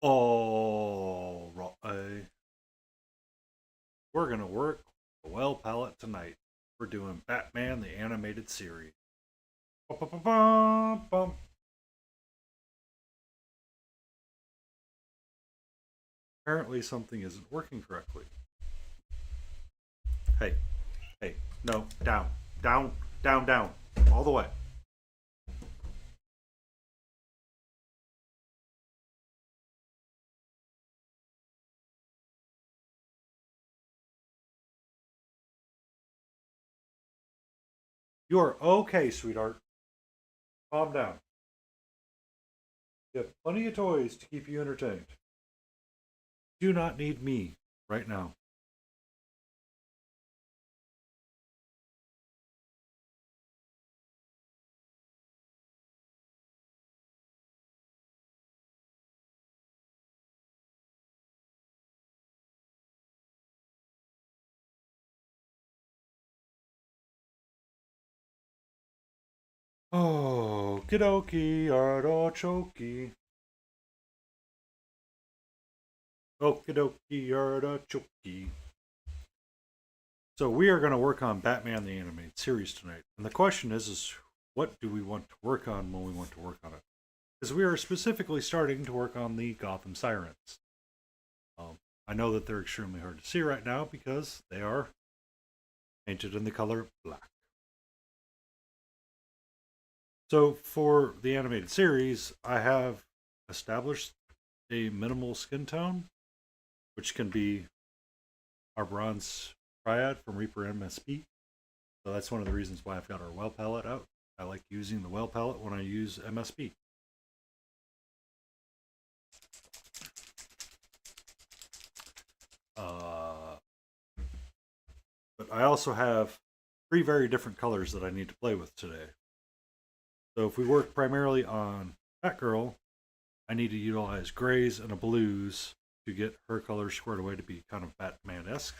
All right. We're going to work the well palette tonight. We're doing Batman the Animated Series. Ba-ba-ba-ba-bum. Apparently, something isn't working correctly. Hey, hey, no, down, down, down, down, all the way. You're okay, sweetheart. Calm down. You have plenty of toys to keep you entertained. You do not need me right now. Oh, kidoki, artichoke. Okidoki, artichoke. So we are going to work on Batman the Animated Series tonight. And the question is what do we want to work on when we want to work on it? Because we are specifically starting to work on the Gotham Sirens. I know that they're extremely hard to see right now because they are painted in the color black. So for the animated series, I have established a minimal skin tone, which can be our bronze triad from Reaper MSP. So that's one of the reasons why I've got our well palette out. I like using the well palette when I use MSP. Uh, but I also have three very different colors that I need to play with today. So if we work primarily on Batgirl, I need to utilize grays and a blues to get her colors squared away to be kind of Batman-esque.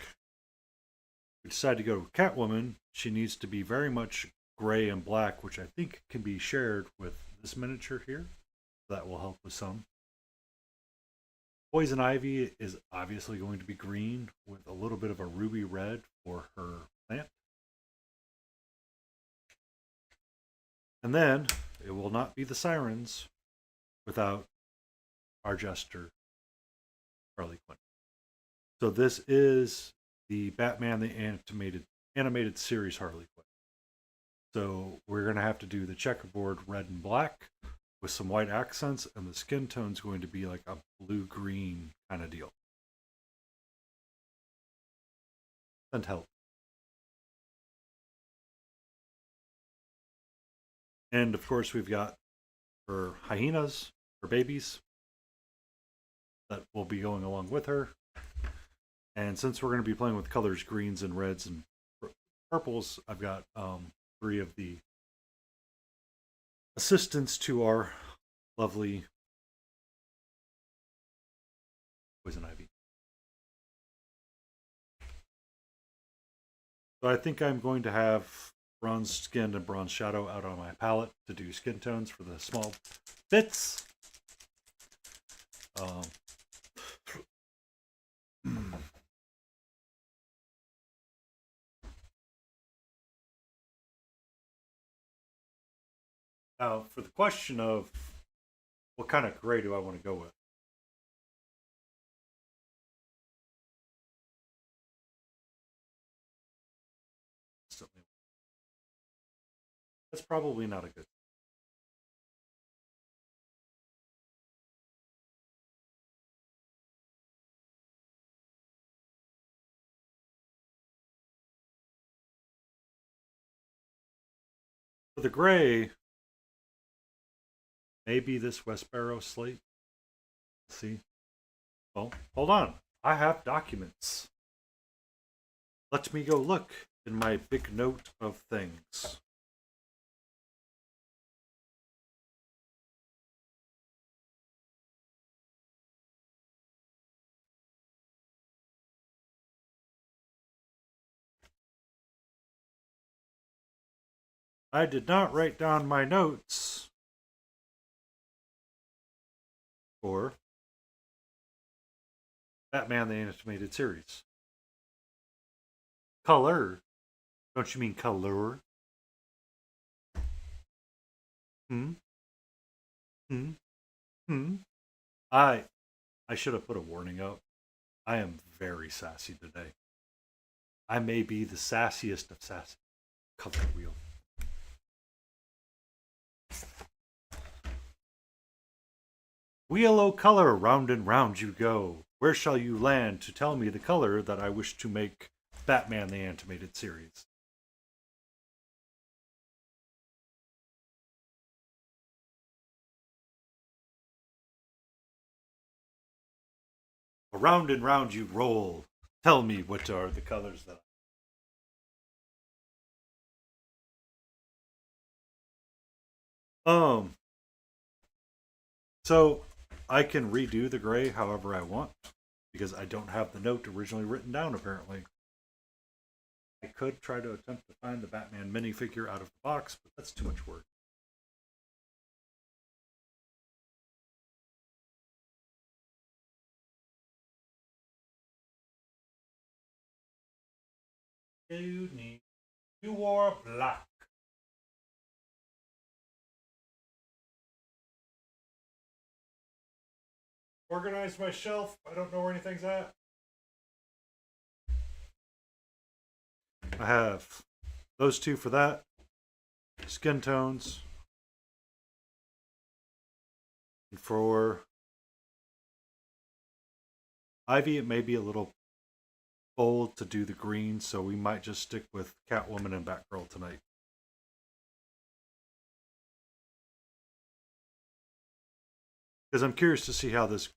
We decide to go with Catwoman. She needs to be very much gray and black, which I think can be shared with this miniature here. That will help with some. Poison Ivy is obviously going to be green with a little bit of a ruby red for her plant. And then it will not be the Sirens without our Jester, Harley Quinn. So this is the Batman the animated series Harley Quinn. So we're going to have to do the checkerboard red and black with some white accents, and the skin tone's going to be like a blue-green kind of deal. And help. And of course, we've got her hyenas, her babies, that will be going along with her. And since we're going to be playing with colors greens and reds and purples, I've got three of the assistants to our lovely Poison Ivy. So I think I'm going to have bronze skin and bronze shadow out on my palette to do skin tones for the small bits. Um, Now, for the question of what kind of gray do I want to go with? That's probably not a good. For the gray, maybe this Westboro slate. Let's see. Well, hold on. I have documents. Let me go look in my big note of things. I did not write down my notes for Batman the Animated Series. Color? Don't you mean color? Hmm? Hmm? Hmm? I I should have put a warning up. I am very sassy today. I may be the sassiest of sassy. Color wheel. Wheel o' color, round and round you go. Where shall you land to tell me the color that I wish to make Batman the Animated Series? Around and round you roll. Tell me what are the colors that. Um. So I can redo the gray however I want because I don't have the note originally written down. Apparently, I could try to attempt to find the Batman minifigure out of the box, but that's too much work. You need. You wore black. Organize my shelf. I don't know where anything's at. I have those two for that. Skin tones. And for Ivy, it may be a little bold to do the green, so we might just stick with Catwoman and Batgirl tonight. Because I'm curious to see how this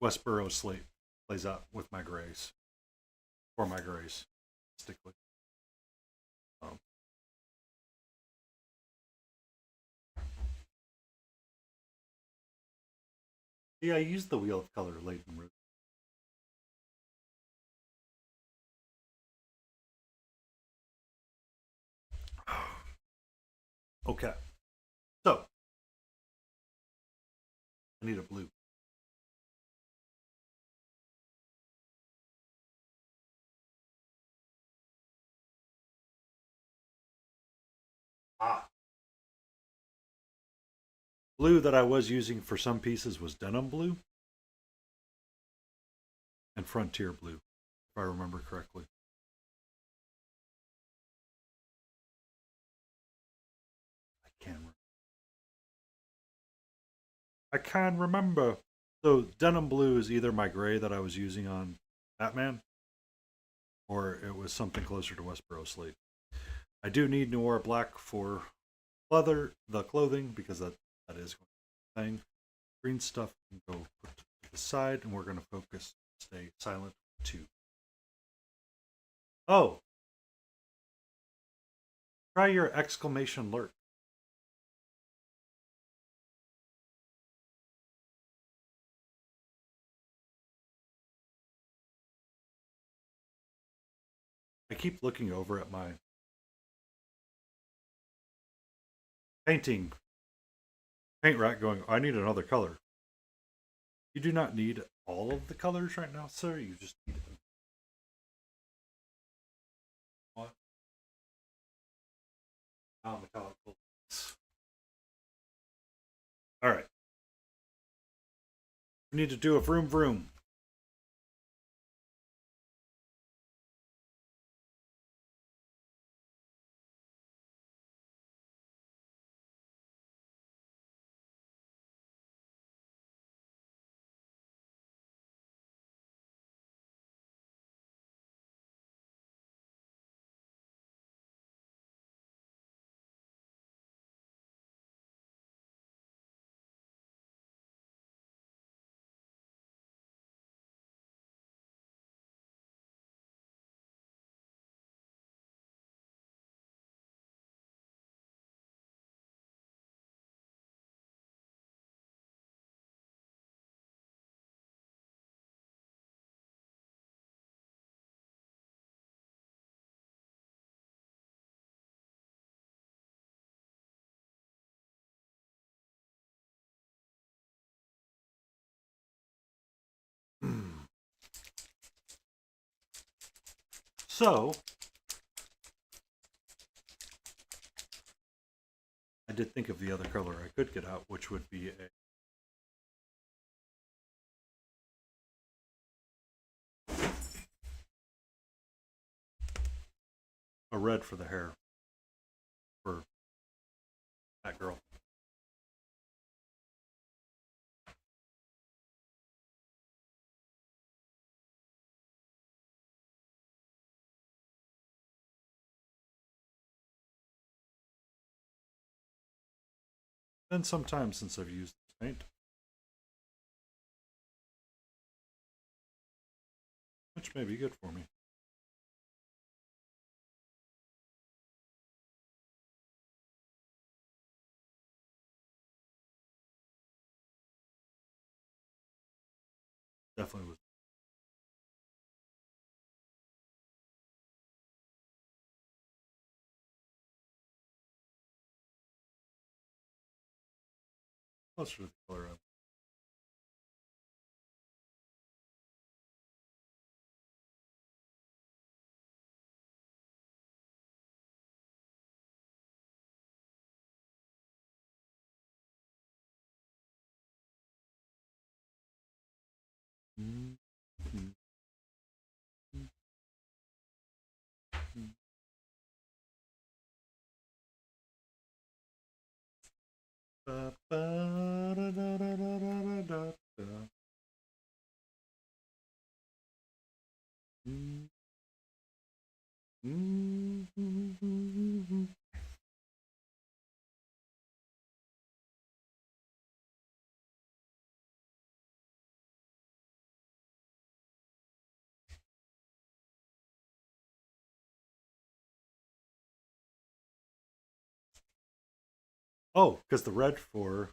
Westboro slate plays out with my grays. For my grays. Stick with. Um, yeah, I used the wheel of color late in route. Okay. So, I need a blue. Ah. Blue that I was using for some pieces was denim blue and frontier blue, if I remember correctly. I can I can remember. So denim blue is either my gray that I was using on Batman, or it was something closer to Westboro slate. I do need Noir black for leather, the clothing, because that is a thing. Green stuff can go put to the side, and we're going to focus, stay silent. Two. Oh, try your exclamation alert. I keep looking over at my painting paint rack going, I need another color. You do not need all of the colors right now, sir. You just need one metallic. All right. We need to do a vroom vroom. So, I did think of the other color I could get out, which would be a red for the hair for that girl. Been some time since I've used this paint, which may be good for me. Definitely was. Closer to the color of. Mm-hmm. Oh, because the red for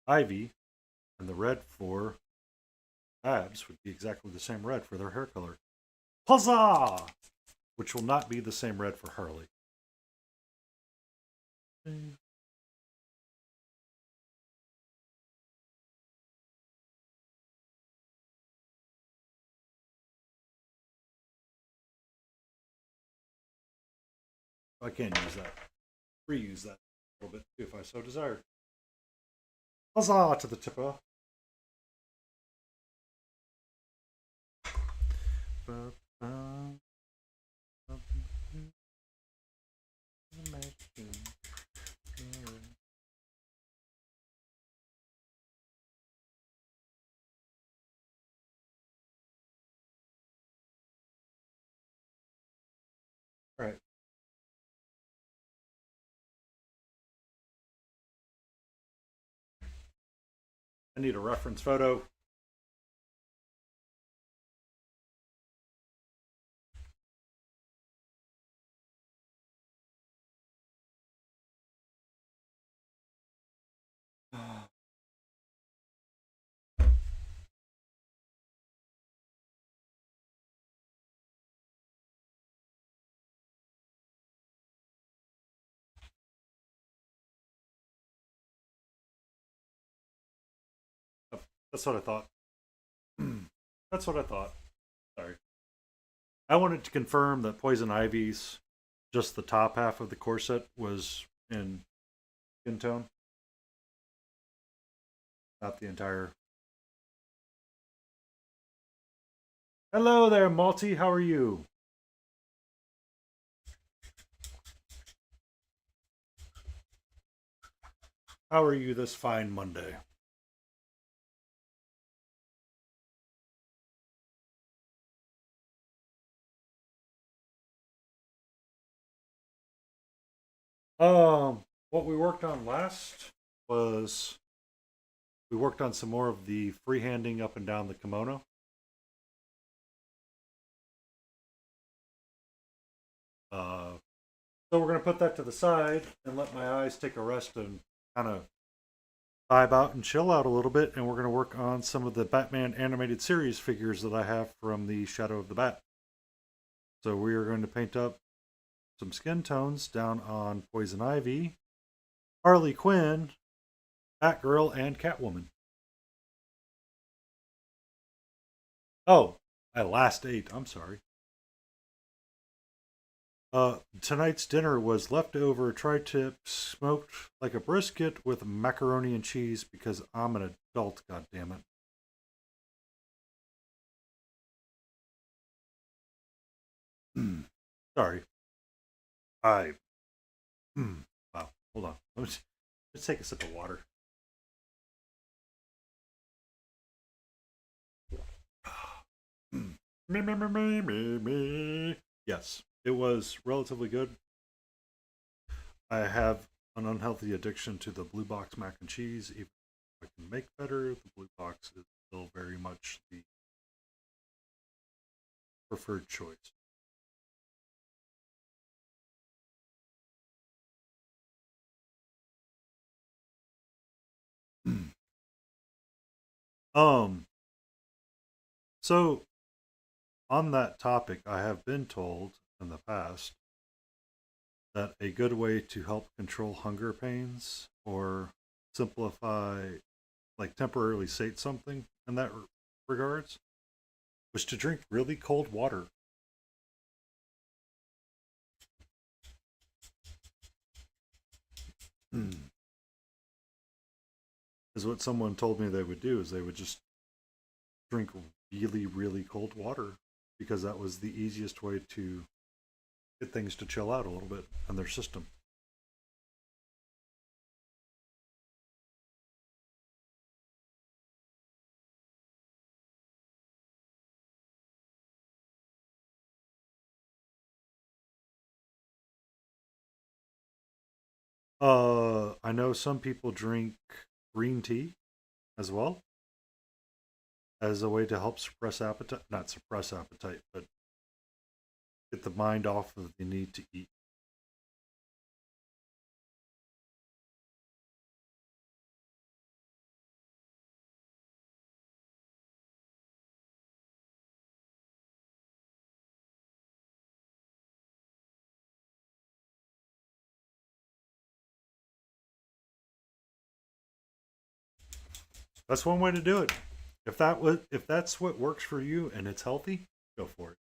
Ivy and the red for Abs would be exactly the same red for their hair color. Huzzah! Which will not be the same red for Harley. I can use that. Reuse that a little bit too if I so desire. Huzzah to the tipper. All right. I need a reference photo. That's what I thought. That's what I thought. Sorry. I wanted to confirm that Poison Ivy's just the top half of the corset was in skin tone, not the entire. Hello there, Malty. How are you? How are you this fine Monday? What we worked on last was we worked on some more of the freehanding up and down the kimono. So we're going to put that to the side and let my eyes take a rest and kind of vibe out and chill out a little bit. And we're going to work on some of the Batman animated series figures that I have from the Shadow of the Bat. So we are going to paint up some skin tones down on Poison Ivy, Harley Quinn, Batgirl, and Catwoman. Oh, I last ate. I'm sorry. Tonight's dinner was leftover tri-tip smoked like a brisket with macaroni and cheese because I'm an adult, goddammit. Sorry. I. Wow. Hold on. Let's take a sip of water. Me, me, me, me, me, me. Yes, it was relatively good. I have an unhealthy addiction to the blue box mac and cheese. Even if I can make better, the blue box is still very much the preferred choice. um, so on that topic, I have been told in the past that a good way to help control hunger pains or simplify, like temporarily sate something in that regards, was to drink really cold water. Is what someone told me they would do is they would just drink really, really cold water because that was the easiest way to get things to chill out a little bit in their system. I know some people drink green tea as well as a way to help suppress appetite, not suppress appetite, but get the mind off of the need to eat. That's one way to do it. If that's what works for you and it's healthy, go for it.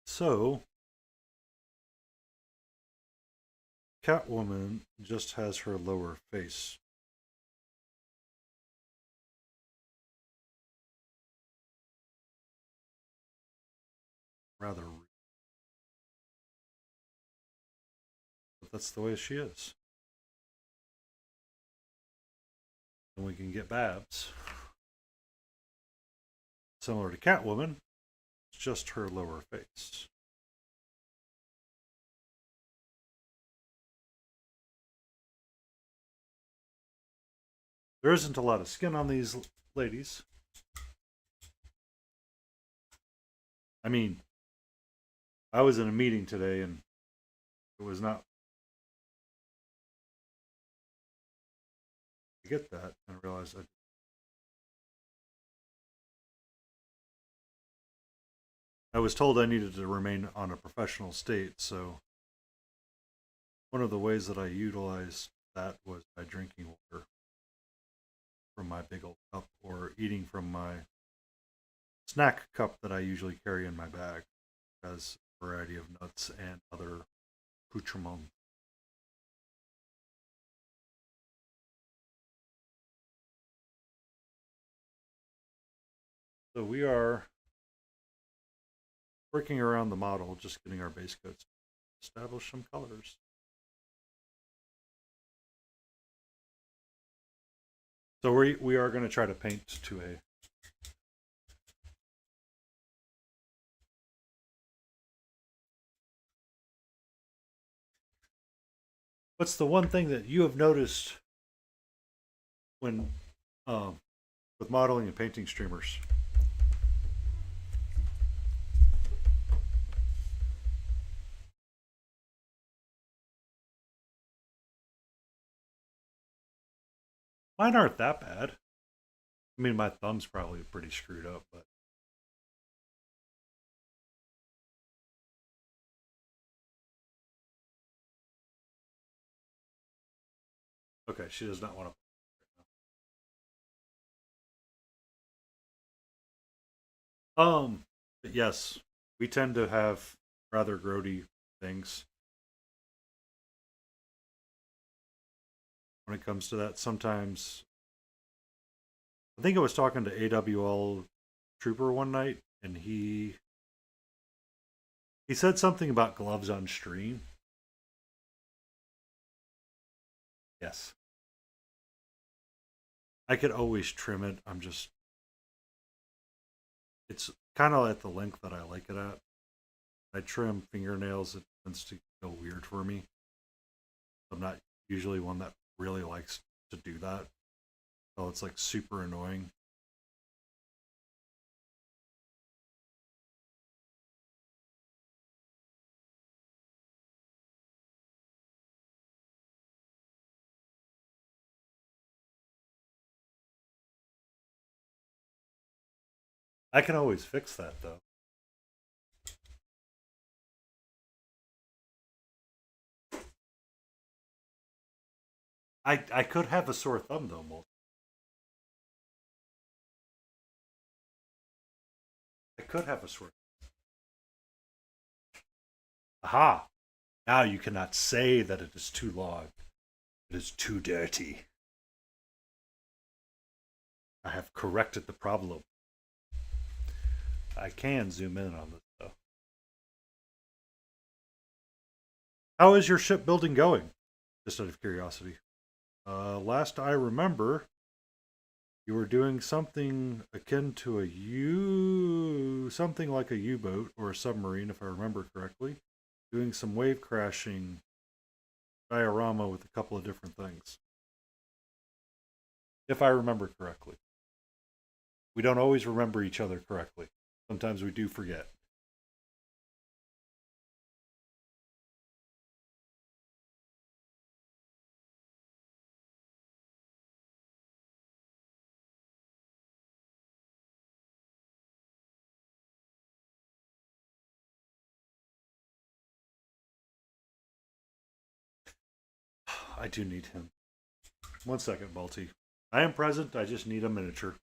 So, Catwoman just has her lower face. Rather, but that's the way she is. And we can get Babs. Similar to Catwoman, it's just her lower face. There isn't a lot of skin on these ladies. I mean, I was in a meeting today and it was not. I get that and I realized I was told I needed to remain on a professional state, so one of the ways that I utilized that was by drinking water from my big old cup or eating from my snack cup that I usually carry in my bag. It has a variety of nuts and other accoutrements. So we are working around the model, just getting our base coats, establish some colors. So we are going to try to paint to a. What's the one thing that you have noticed when um, with modeling and painting streamers? Mine aren't that bad. I mean, my thumb's probably pretty screwed up, but okay, she does not want to. But yes, we tend to have rather grody things when it comes to that. Sometimes I think I was talking to AWL Trooper one night, and he said something about gloves on stream. Yes, I could always trim it. I'm just it's kind of at the length that I like it at. I trim fingernails; it tends to go weird for me. I'm not usually one that really likes to do that. So it's like super annoying. I can always fix that though. I could have a sore thumb though, Molt. I could have a sore. Aha! Now you cannot say that it is too long. It is too dirty. I have corrected the problem. I can zoom in on this though. How is your shipbuilding going? Just out of curiosity. Last I remember, you were doing something akin to something like a U-boat or a submarine, if I remember correctly. Doing some wave crashing diorama with a couple of different things, if I remember correctly. We don't always remember each other correctly. Sometimes we do forget. I do need him. One second, Balti. I am present. I just need a miniature.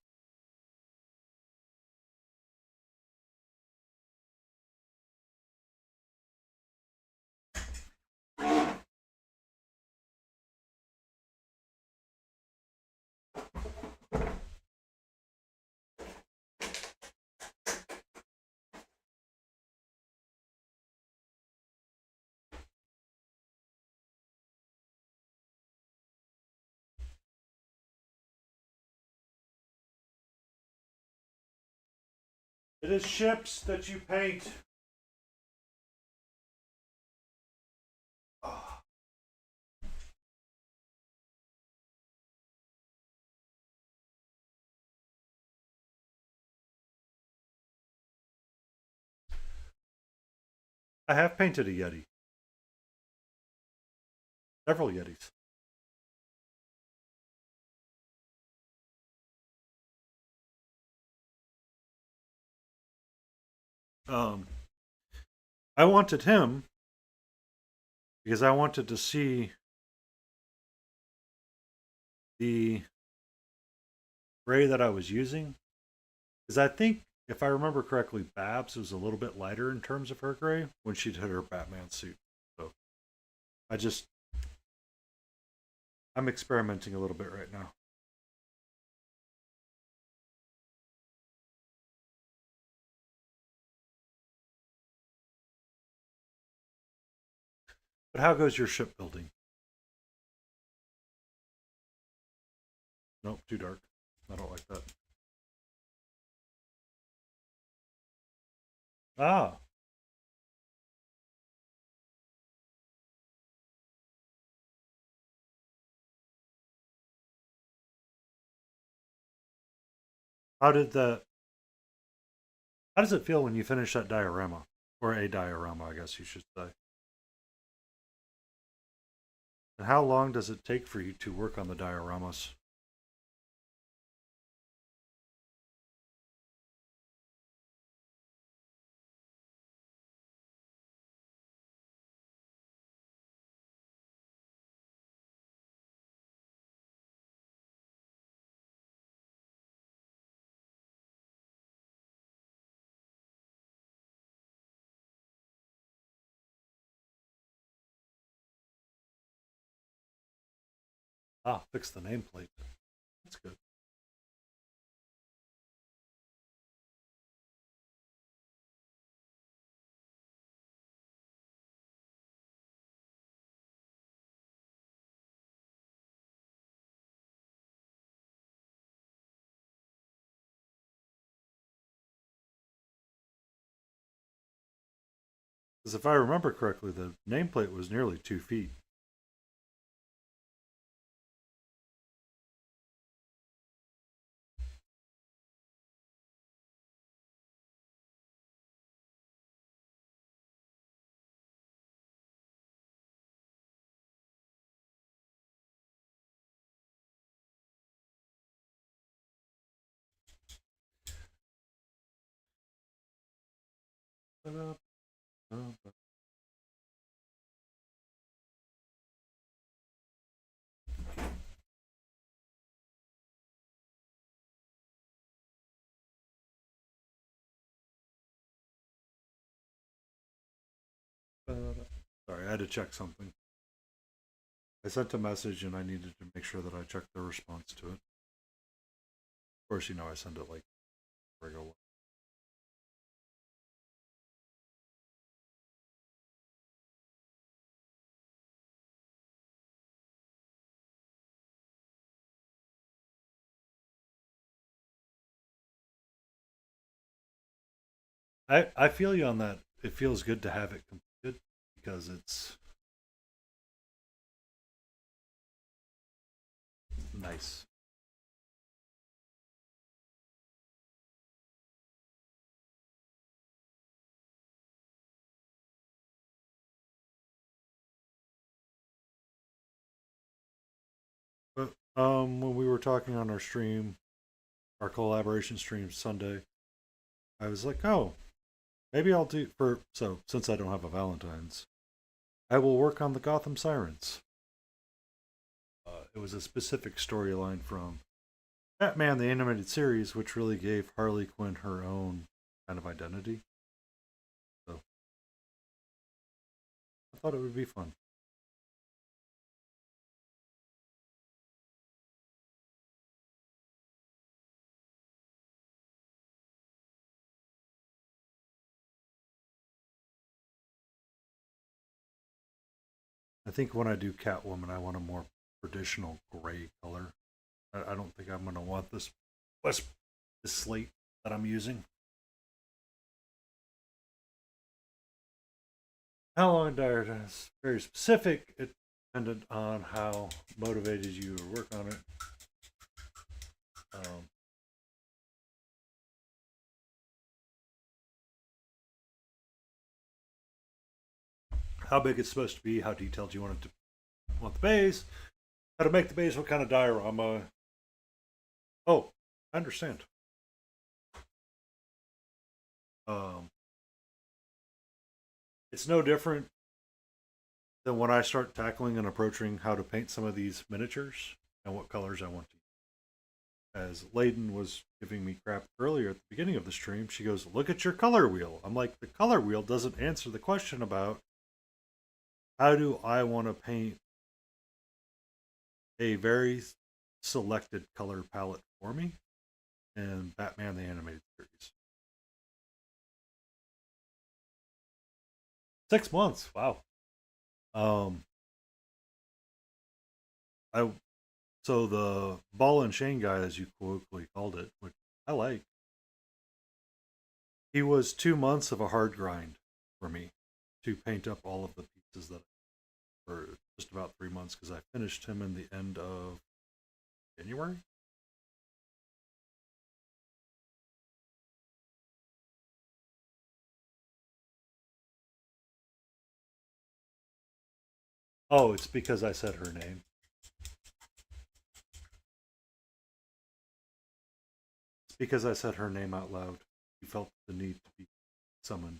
It is ships that you paint. Oh, I have painted a Yeti. Several Yetis. Um, I wanted him because I wanted to see the gray that I was using. Because I think, if I remember correctly, Babs was a little bit lighter in terms of her gray when she did her Batman suit. So I just, I'm experimenting a little bit right now. But how goes your shipbuilding? Nope, too dark. I don't like that. Ah, how did the? How does it feel when you finish that diorama, or a diorama? I guess you should say. And how long does it take for you to work on the dioramas? Ah, fix the nameplate. That's good. Because if I remember correctly, the nameplate was nearly 2 feet. Sorry, I had to check something. I sent a message and I needed to make sure that I checked the response to it. Of course, I send it like regular. I feel you on that. It feels good to have it completed because it's nice. But when we were talking on our stream, our collaboration stream Sunday, I was like, oh, maybe I'll do for so since I don't have a Valentine's, I will work on the Gotham Sirens. It was a specific storyline from Batman the Animated Series, which really gave Harley Quinn her own kind of identity. So I thought it would be fun. I think when I do Catwoman, I want a more traditional gray color. I don't think I'm going to want this slate that I'm using. How long did is very specific. It depended on how motivated you to work on it. Um, how big it's supposed to be, how detailed you want the base, how to make the base, what kind of diorama. Oh, I understand. Um, it's no different than when I start tackling and approaching how to paint some of these miniatures and what colors I want to. As Layden was giving me crap earlier at the beginning of the stream, she goes, "Look at your color wheel." I'm like, the color wheel doesn't answer the question about how do I want to paint a very selected color palette for me in Batman the Animated Series. 6 months, wow. Um, I so the ball and chain guy, as you colloquially called it, which I like, he was 2 months of a hard grind for me to paint up all of the pieces that for just about 3 months because I finished him in the end of January. Oh, it's because I said her name. It's because I said her name out loud. He felt the need to be summoned.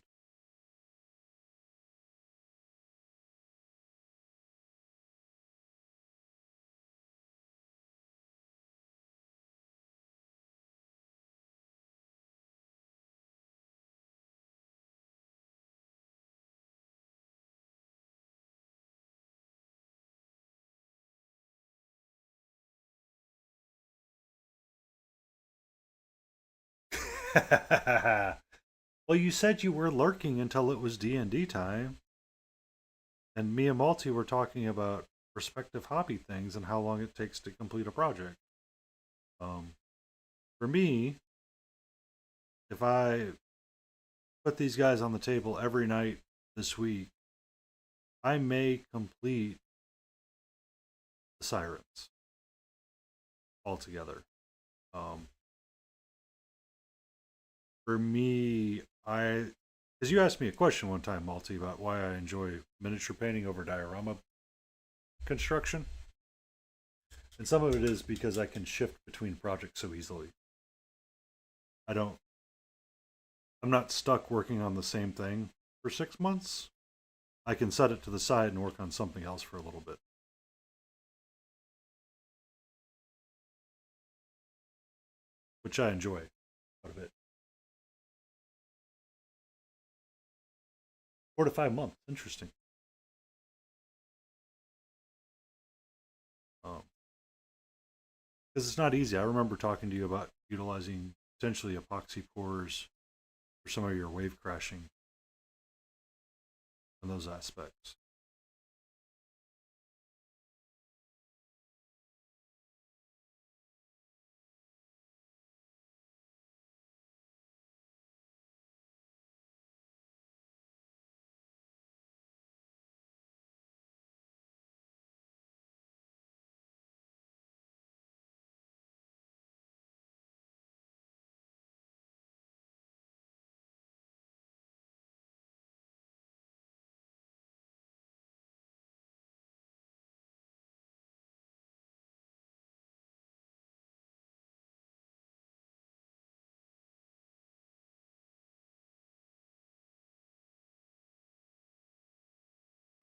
Well, you said you were lurking until it was D&D time, and me and Malty were talking about respective hobby things and how long it takes to complete a project. Um, for me, if I put these guys on the table every night this week, I may complete the Sirens altogether. Um, for me, because you asked me a question one time, Malty, about why I enjoy miniature painting over diorama construction. And some of it is because I can shift between projects so easily. I don't, I'm not stuck working on the same thing for 6 months. I can set it to the side and work on something else for a little bit, which I enjoy quite a bit. 4 to 5 months, interesting. Um, because it's not easy. I remember talking to you about utilizing potentially epoxy pours for some of your wave crashing and those aspects.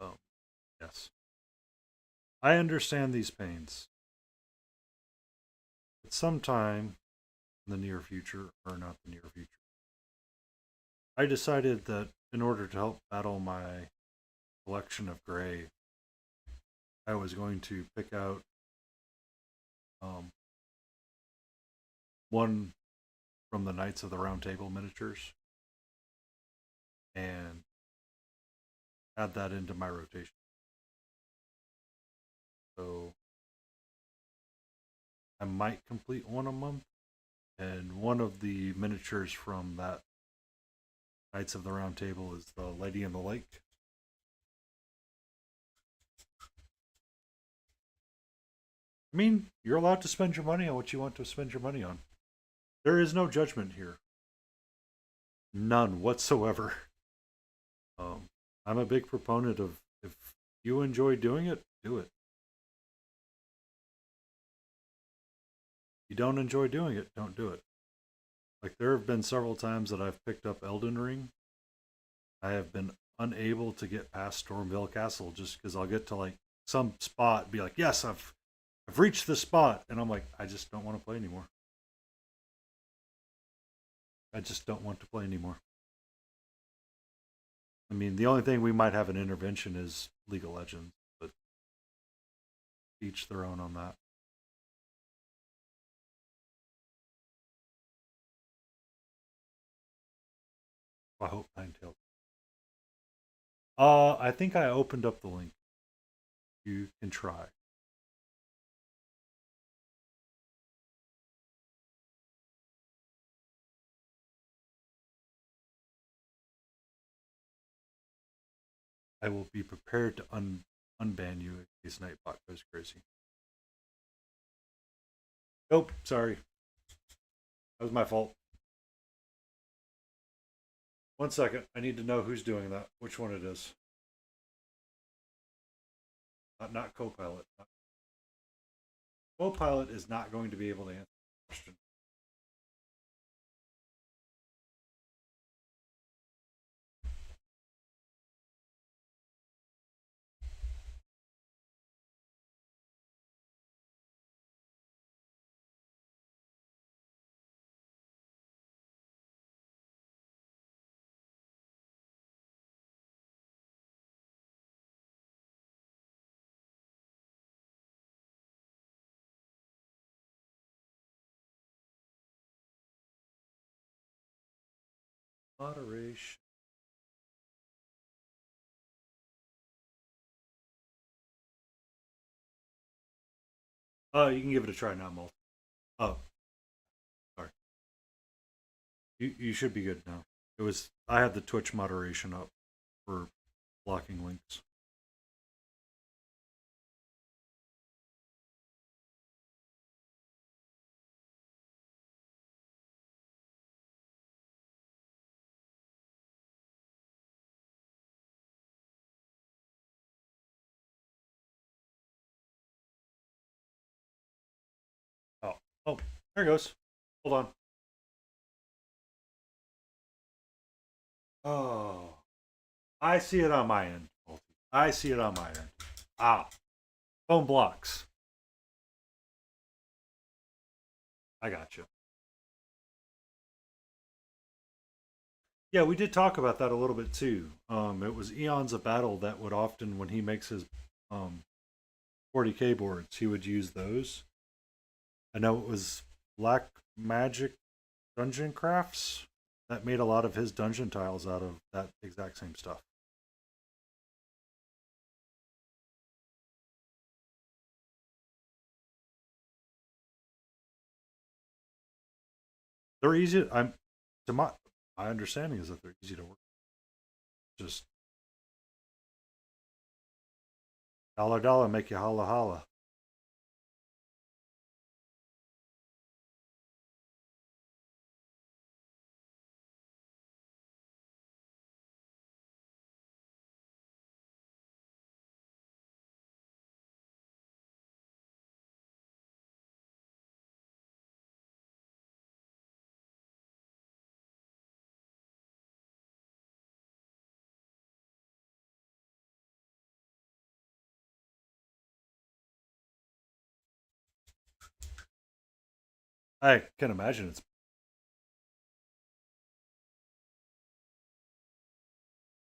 Um, yes, I understand these pains. At some time in the near future, or not the near future, I decided that in order to help battle my collection of gray, I was going to pick out um, one from the Knights of the Round Table miniatures and add that into my rotation. So I might complete one a month, and one of the miniatures from that Knights of the Round Table is the Lady in the Lake. I mean, you're allowed to spend your money on what you want to spend your money on. There is no judgment here, none whatsoever. I'm a big proponent of if you enjoy doing it, do it. If you don't enjoy doing it, don't do it. Like there have been several times that I've picked up Elden Ring. I have been unable to get past Stormville Castle just because I'll get to like some spot, be like, yes, I've reached this spot, and I'm like, I just don't want to play anymore. I just don't want to play anymore. I mean, the only thing we might have an intervention is League of Legends, but each their own on that. I hope Ninetales. I think I opened up the link. You can try. I will be prepared to unban you in case Nightbot goes crazy. Nope, sorry. That was my fault. 1 second. I need to know who's doing that, which one it is. Not Copilot. Copilot is not going to be able to answer the question. Moderation. You can give it a try now, Multi. Oh, sorry. You should be good now. It was I had the Twitch moderation up for blocking links. Oh, oh, there it goes. Hold on. Oh, I see it on my end. Multi. I see it on my end. Ah, phone blocks. I got you. Yeah, we did talk about that a little bit too. It was Eons of Battle that would often, when he makes his um, 40K boards, he would use those. I know it was Black Magic Dungeon Crafts that made a lot of his dungeon tiles out of that exact same stuff. They're easy. I'm to my understanding is that they're easy to work. Just dollar dollar make you holla holla. I can imagine it's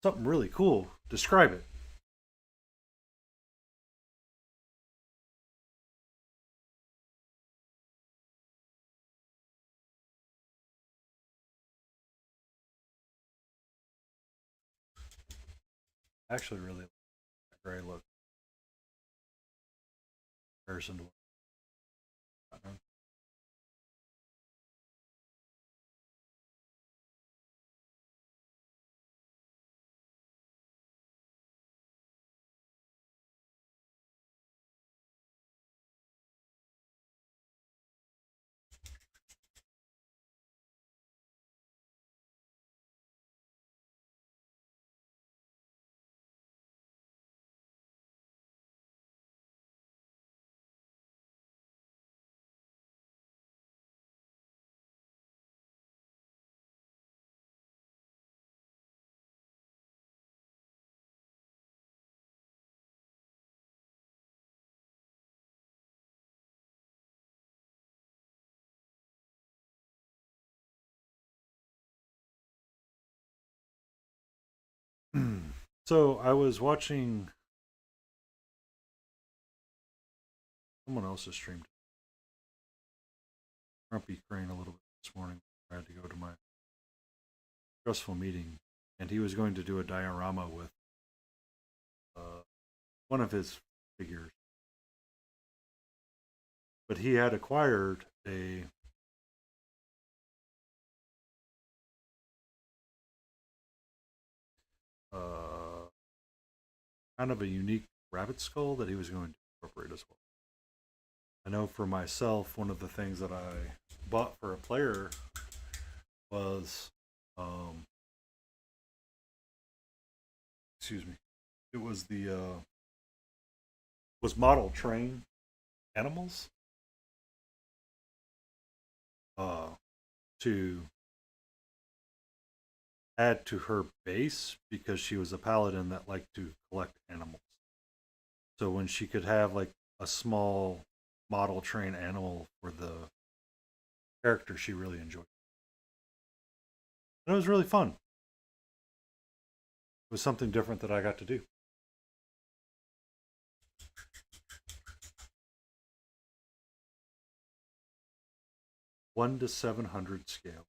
something really cool. Describe it. Actually, really like that gray look in comparison to what I've done. So I was watching someone else's stream, Grumpy Crane, a little bit this morning. I had to go to my stressful meeting, and he was going to do a diorama with uh, one of his figures, but he had acquired a uh, kind of a unique rabbit skull that he was going to incorporate as well. I know for myself, one of the things that I bought for a player was, um, excuse me, it was the was model train animals uh, to add to her base because she was a paladin that liked to collect animals. So when she could have like a small model train animal for the character, she really enjoyed. And it was really fun. It was something different that I got to do. 1 to 700 scale.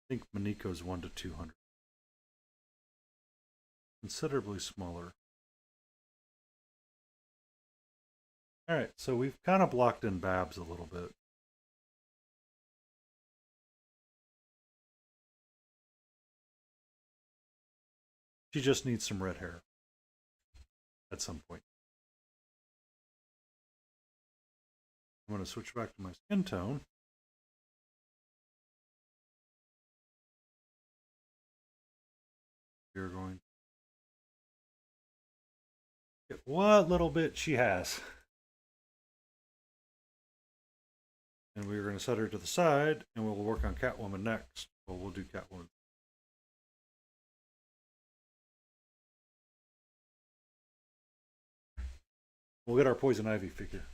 think Maniko's 1 to 200. Considerably smaller. Alright, so we've kind of blocked in Babs a little bit. She just needs some red hair at some point. I'm going to switch back to my skin tone. We're going to get what little bit she has. And we're going to set her to the side, and we'll work on Catwoman next. Well, we'll do Catwoman. We'll get our Poison Ivy figure.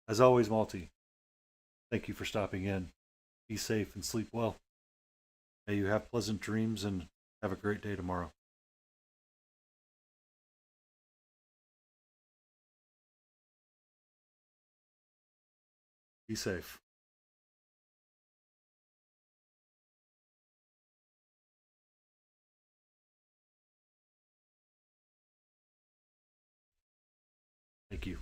As always, Malty, thank you for stopping in. Be safe and sleep well. May you have pleasant dreams and have a great day tomorrow. Be safe. Thank you.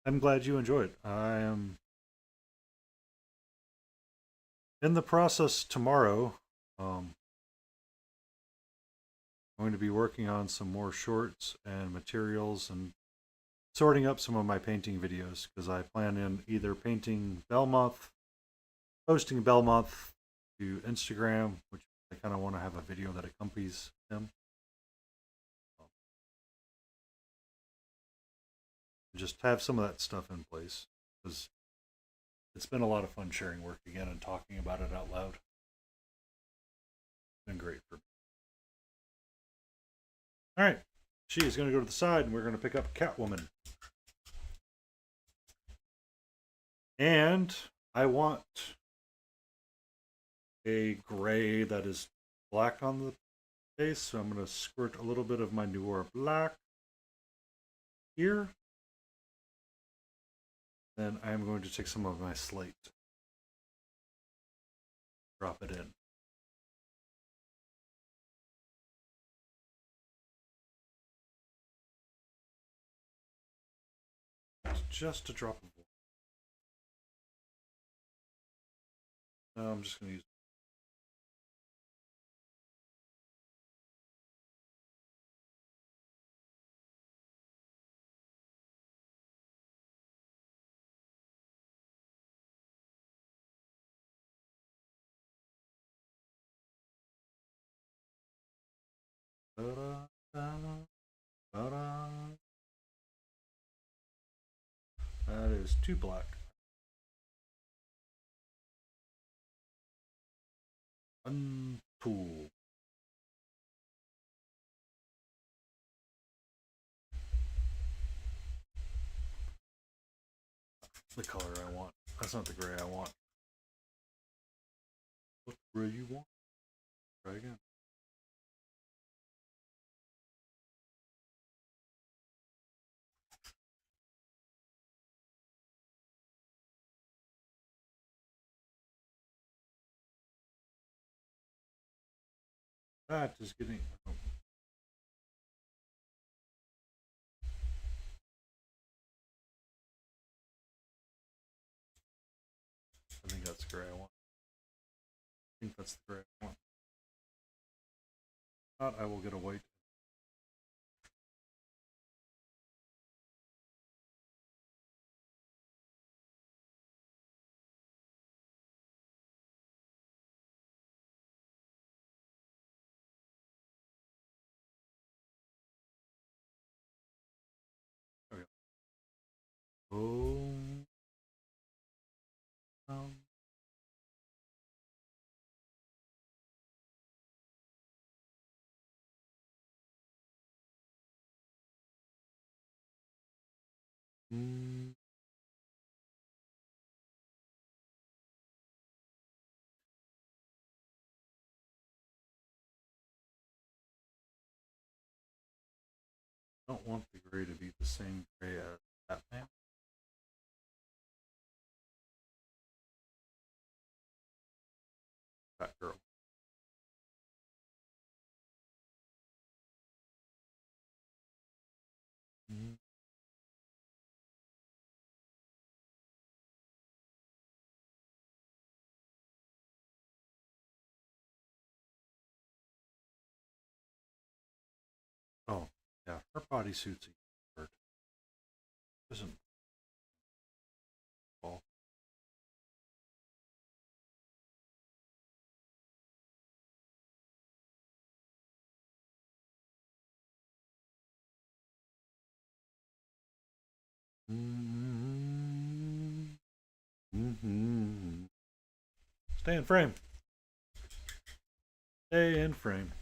I'm glad you enjoyed. I am in the process tomorrow. I'm going to be working on some more shorts and materials and sorting up some of my painting videos because I plan in either painting Belmonth, posting Belmonth to Instagram, which I kind of want to have a video that accompanies him. Just have some of that stuff in place because it's been a lot of fun sharing work again and talking about it out loud. It's been great for me. All right, she is going to go to the side, and we're going to pick up Catwoman. And I want a gray that is black on the face, so I'm going to squirt a little bit of my Noir black here. Then I'm going to take some of my slate, drop it in. It's just a drop of water. No, I'm just going to use that is too black. Untool. The color I want. That's not the gray I want. What gray you want? Try again. That is getting. Oh. I think that's the gray I want. I think that's the gray I want. If not, I will get a white. Okay. Oh. Mm. Don't want the gray to be the same gray as Batman. Batgirl. Mm. Oh, yeah, her bodysuit's hurt. Isn't all. Mm-hmm. Mm-hmm. Stay in frame. Stay in frame.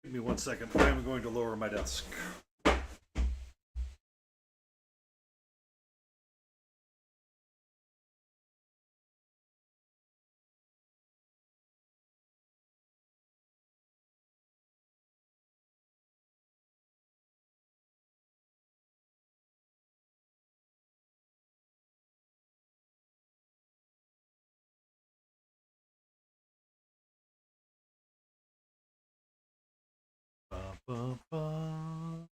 Give me 1 second. I'm going to lower my desk. Ba, ba, ba.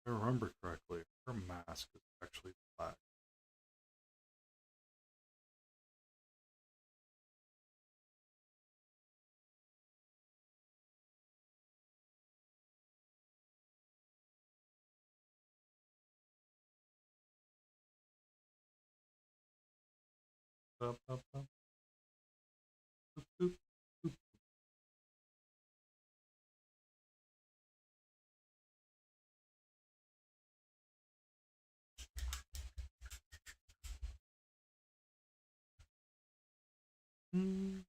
If I remember correctly, her mask is actually black. Ba, ba, ba. Boop, boop, boop. Mm.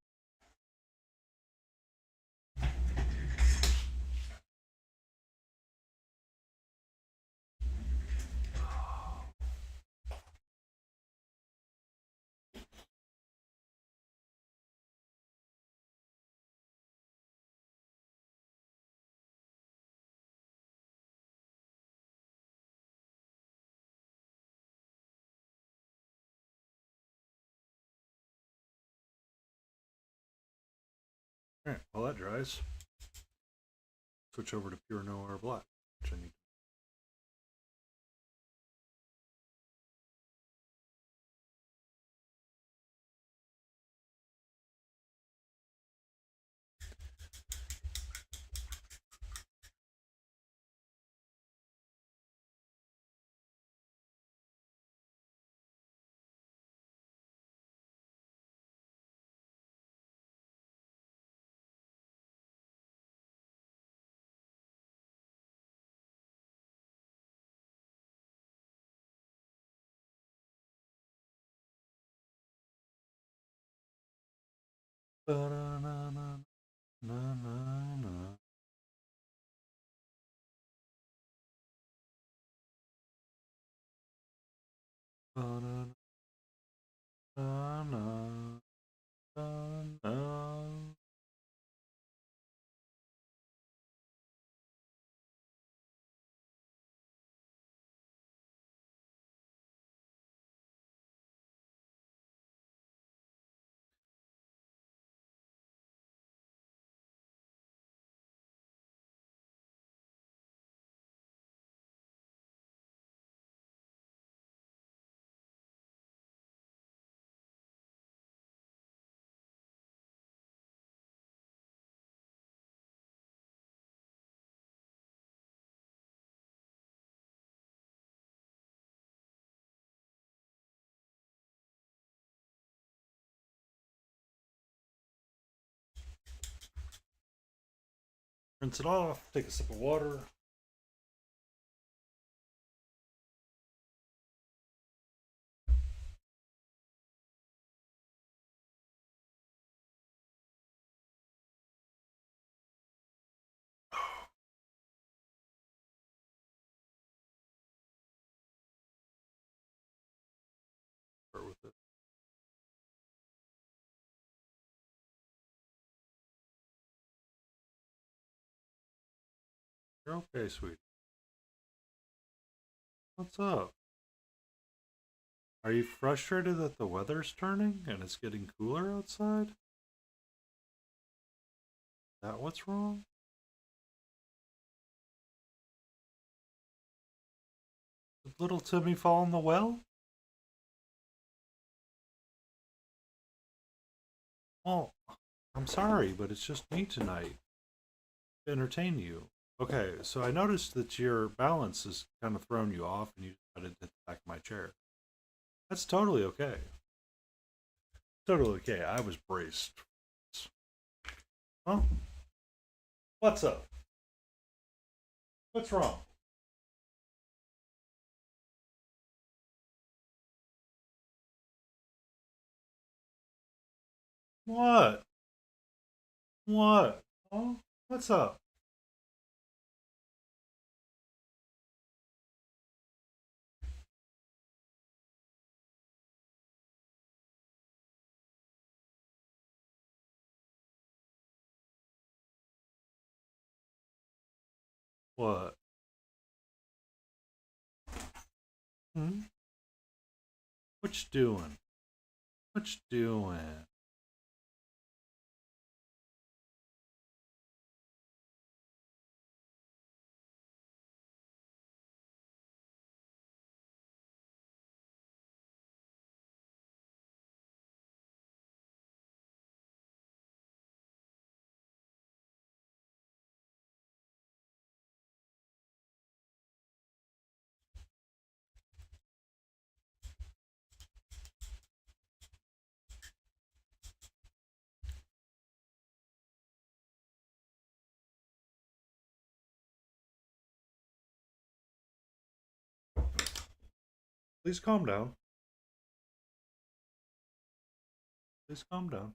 Alright, while that dries, switch over to Pure Noir Black, which I need. Ba-da-na-na, na-na-na. Ba-da-na, na-na, na-na. Rinse it off, take a sip of water. Start with it. You're okay, sweet. What's up? Are you frustrated that the weather's turning and it's getting cooler outside? Is that what's wrong? Did little Timmy fall in the well? Well, I'm sorry, but it's just me tonight to entertain you. Okay, so I noticed that your balance has kind of thrown you off and you decided to hit the back of my chair. That's totally okay. Totally okay. I was braced. Huh? What's up? What's wrong? What? What? Huh? What's up? What? Hmm? What you doing? What you doing? Please calm down. Please calm down.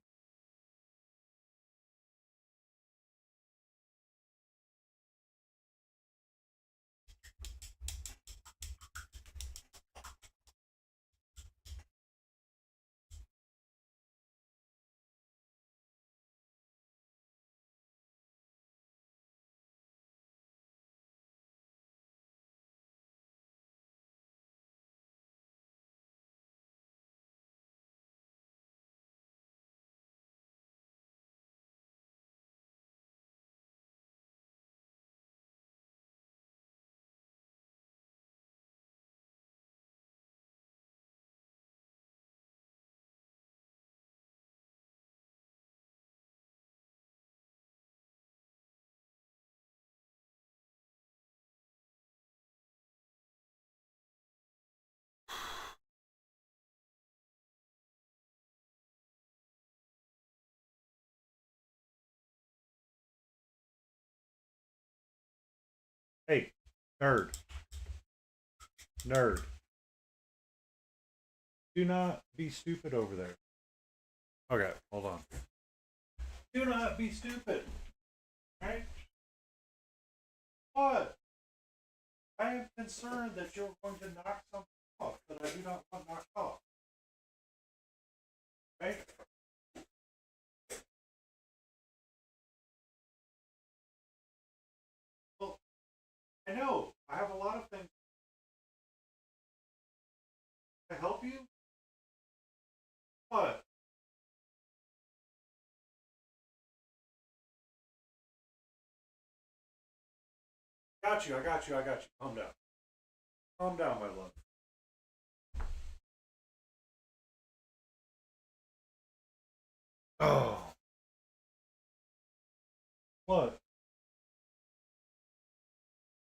Hey, nerd. Nerd. Do not be stupid over there. Okay, hold on. Do not be stupid. Right? What? I am concerned that you're going to knock something off that I do not want knocked off. Right? Well, I know. I have a lot of things to help you. What? Got you, I got you, I got you. Calm down. Calm down, my love. Oh. What?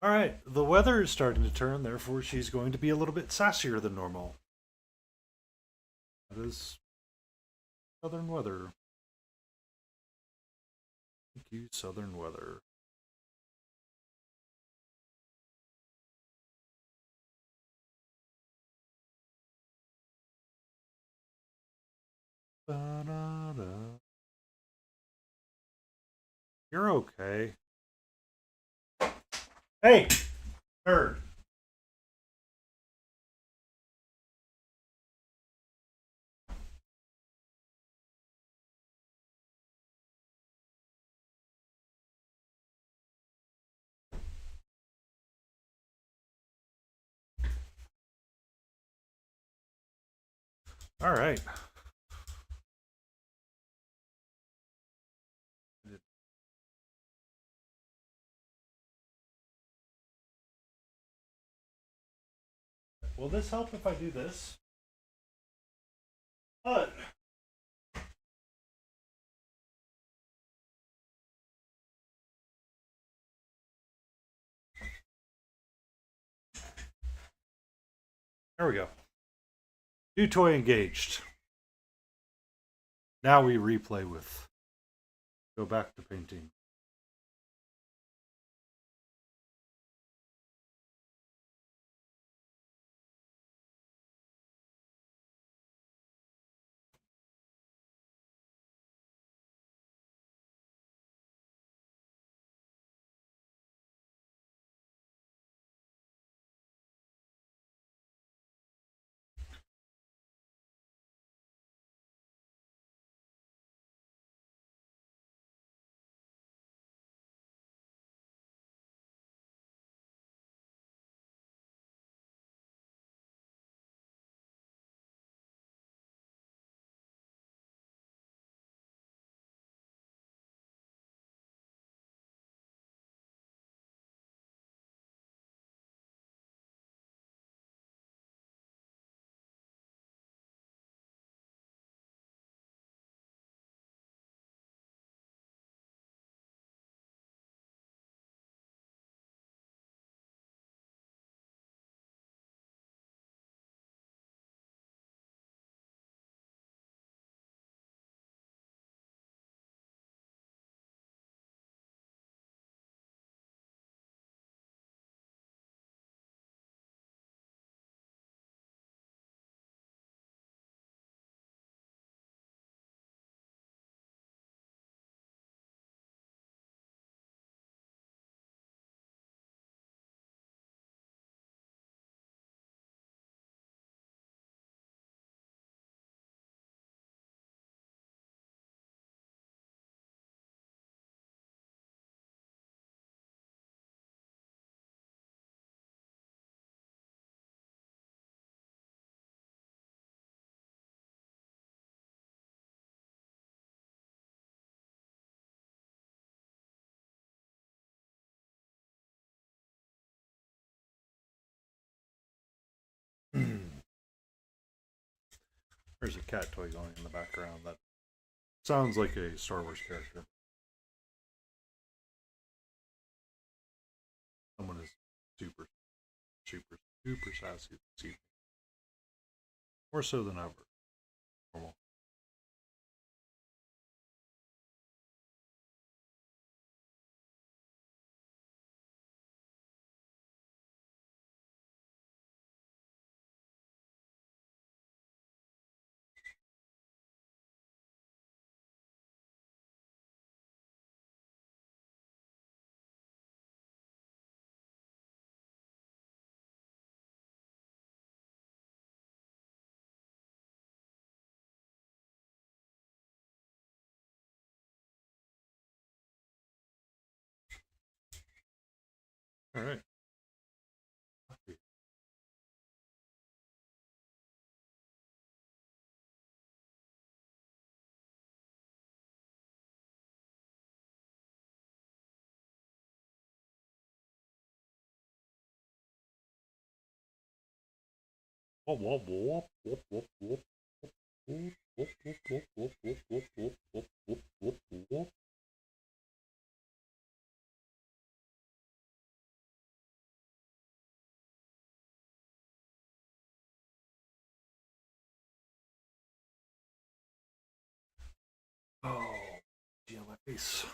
Alright, the weather is starting to turn, therefore she's going to be a little bit sassier than normal. That is southern weather. Thank you, southern weather. Ba-da-da. You're okay. Hey, nerd. All right. Will this help if I do this? Uh, there we go. New toy engaged. Now we replay with. Go back to painting. There's a cat toy going in the background that sounds like a Star Wars character. Someone is super, super, super sassy this evening. More so than ever. Normal. All right. Whoop, whoop, whoop, whoop, whoop, whoop, whoop, whoop, whoop, whoop, whoop, whoop, whoop, whoop, whoop, whoop, whoop, whoop. Oh, deal my face.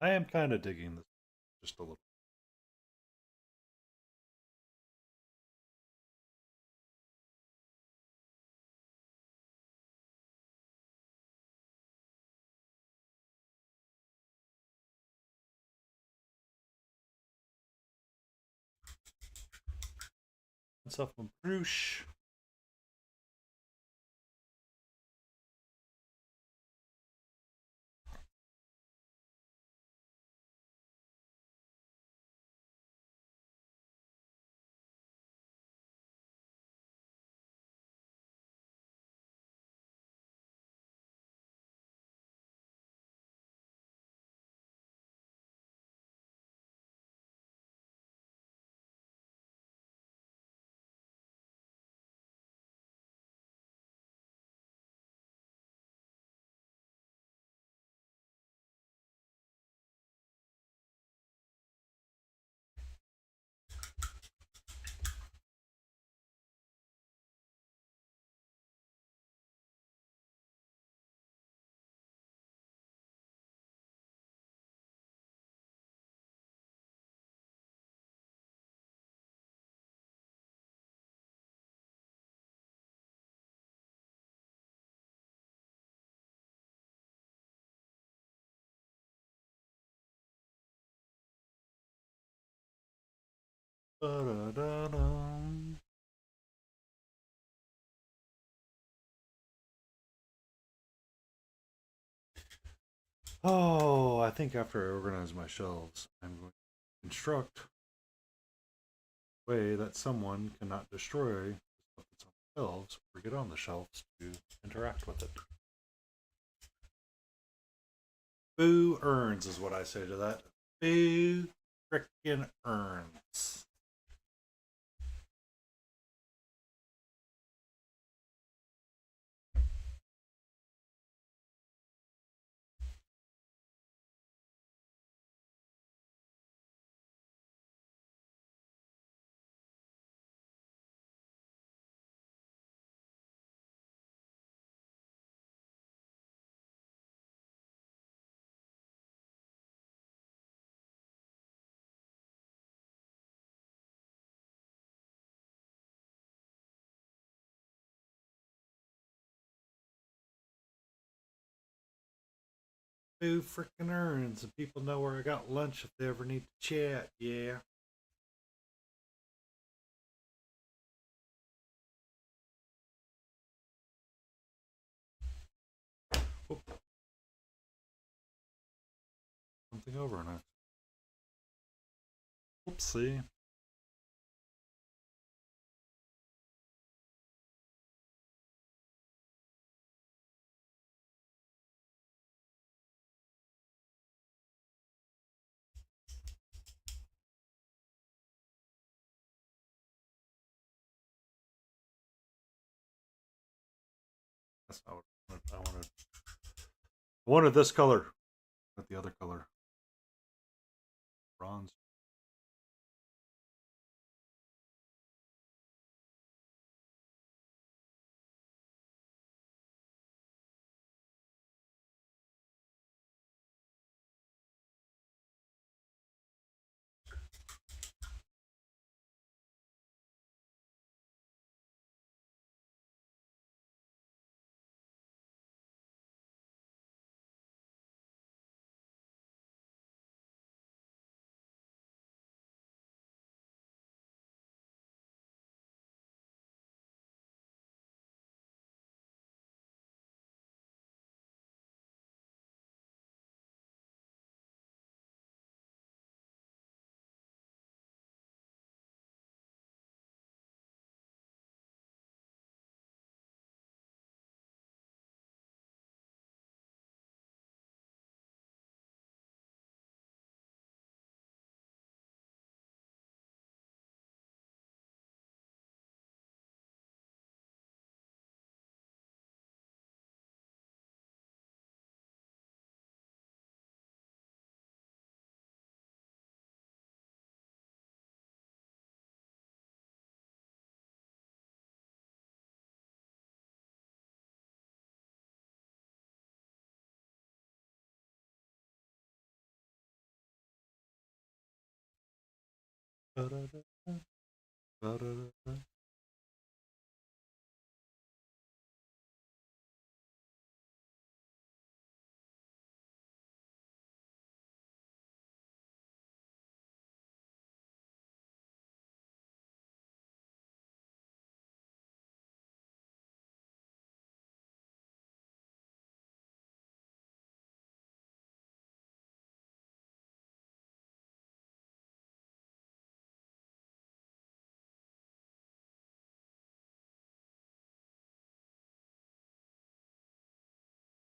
I am kind of digging this just a little. Myself a brooch. Da-da-da-dum. Oh, I think after I organize my shelves, I'm going to construct a way that someone cannot destroy the stuff that's on the shelves or get on the shelves to interact with it. Boo earns is what I say to that. Boo frickin' earns. Boo frickin' earns, and people know where I got lunch if they ever need to chat. Yeah. Oop, something over and I. Oopsie. That's not what I wanted. I wanted this color, not the other color. Bronze.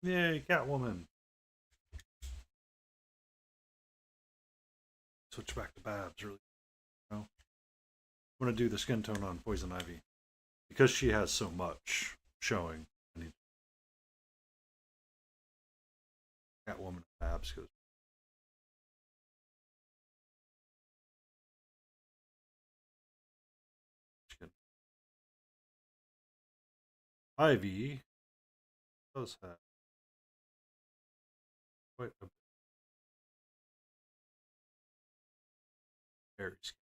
Yay, Catwoman. Switch back to Babs. Really, you know? I'm gonna do the skin tone on Poison Ivy because she has so much showing. I need Catwoman Babs goes. Ivy does have quite a bit of hairy skin.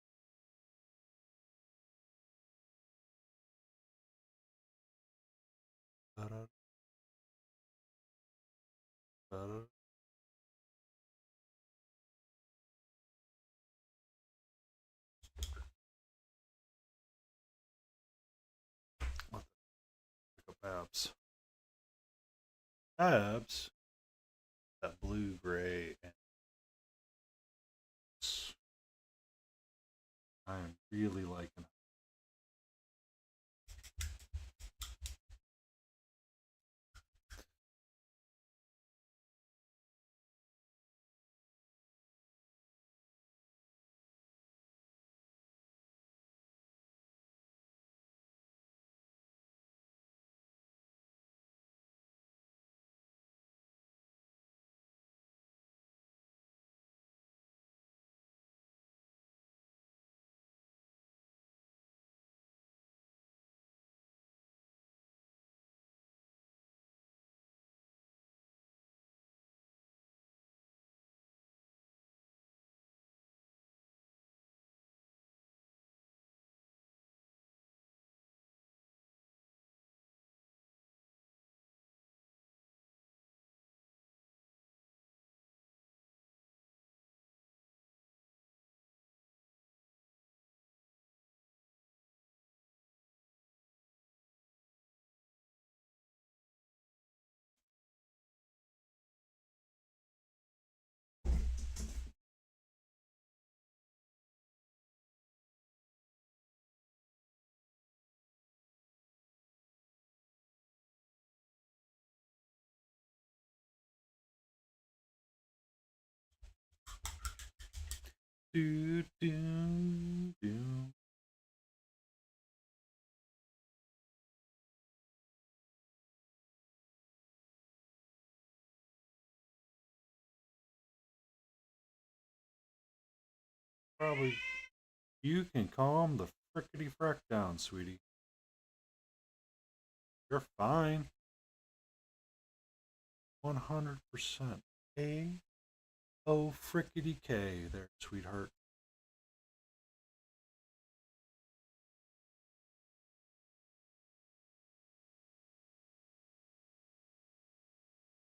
Da-da, da-da. What the Babs? Babs, that blue, gray, and I'm really liking do do do. Probably you can calm the frickety frack down, sweetie. You're fine. 100%. A oh frickety K there, sweetheart.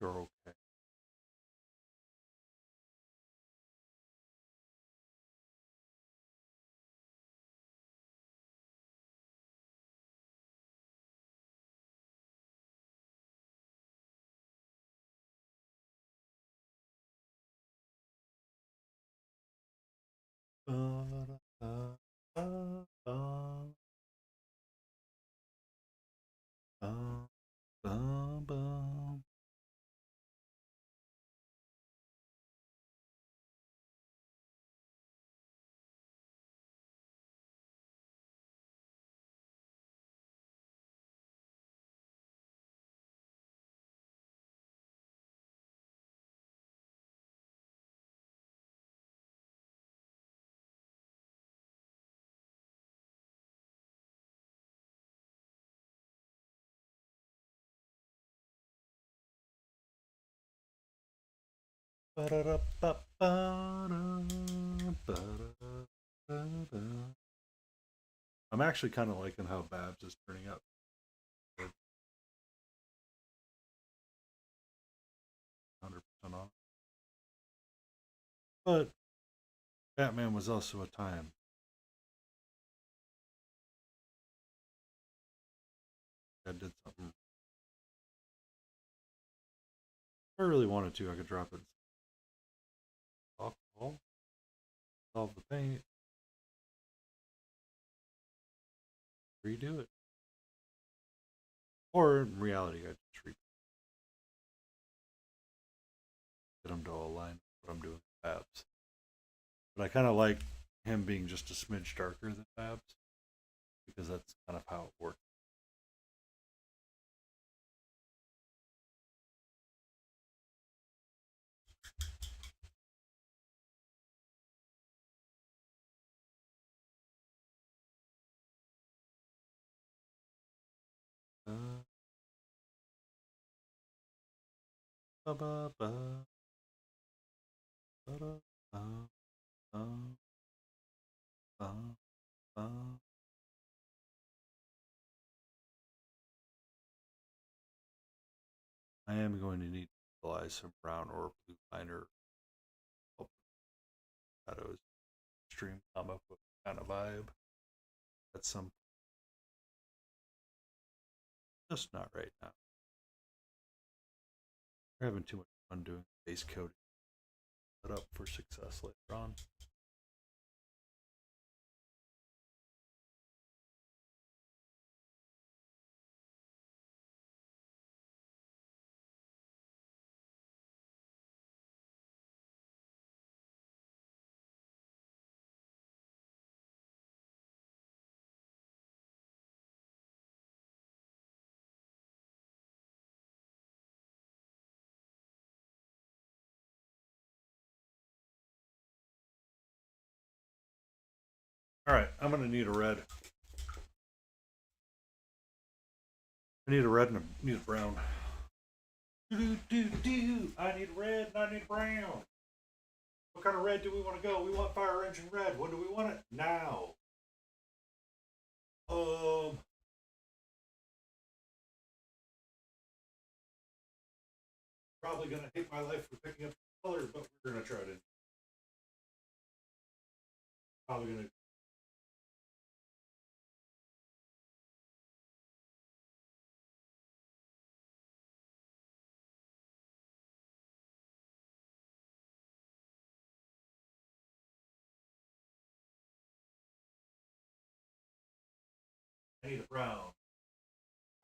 You're okay. Ba-da-da-da-da. Bum, ba-da-da-ba-ba-da, ba-da-da-da-da. I'm actually kind of liking how Babs is turning up. 100% on. But Batman was also a time. I did something. If I really wanted to, I could drop it. Alcohol. Solve the paint. Redo it. Or in reality, I just redo get them to align with what I'm doing with Babs. But I kind of like him being just a smidge darker than Babs because that's kind of how it works. Ba ba ba ba da ba ba ba ba. I am going to need to utilize some brown or blue liner shadows. Extreme comic book kind of vibe. At some, just not right now. We're having too much fun doing base coating. Set up for success later on. All right, I'm gonna need a red. I need a red and I need a brown. I need a red and I need a brown. What kind of red do we want to go? We want fire engine red. When do we want it? Now. Probably gonna hate my life for picking up the color, but we're gonna try it. Probably gonna. I need a brown.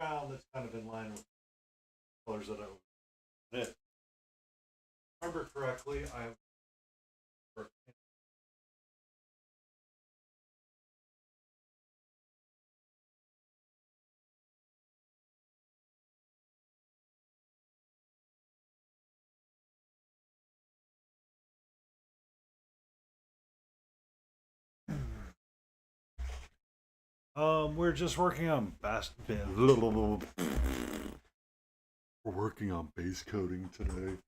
Brown that's kind of in line with colors that I would. If I remember correctly, I have. We're just working on we're working on base coating today.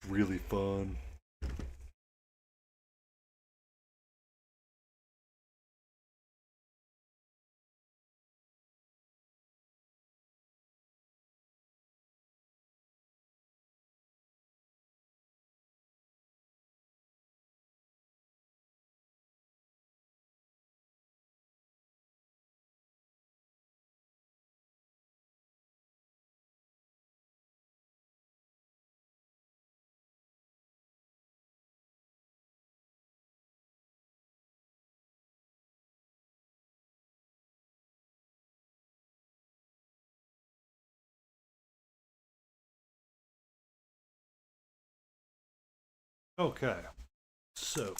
Really fun. Okay, so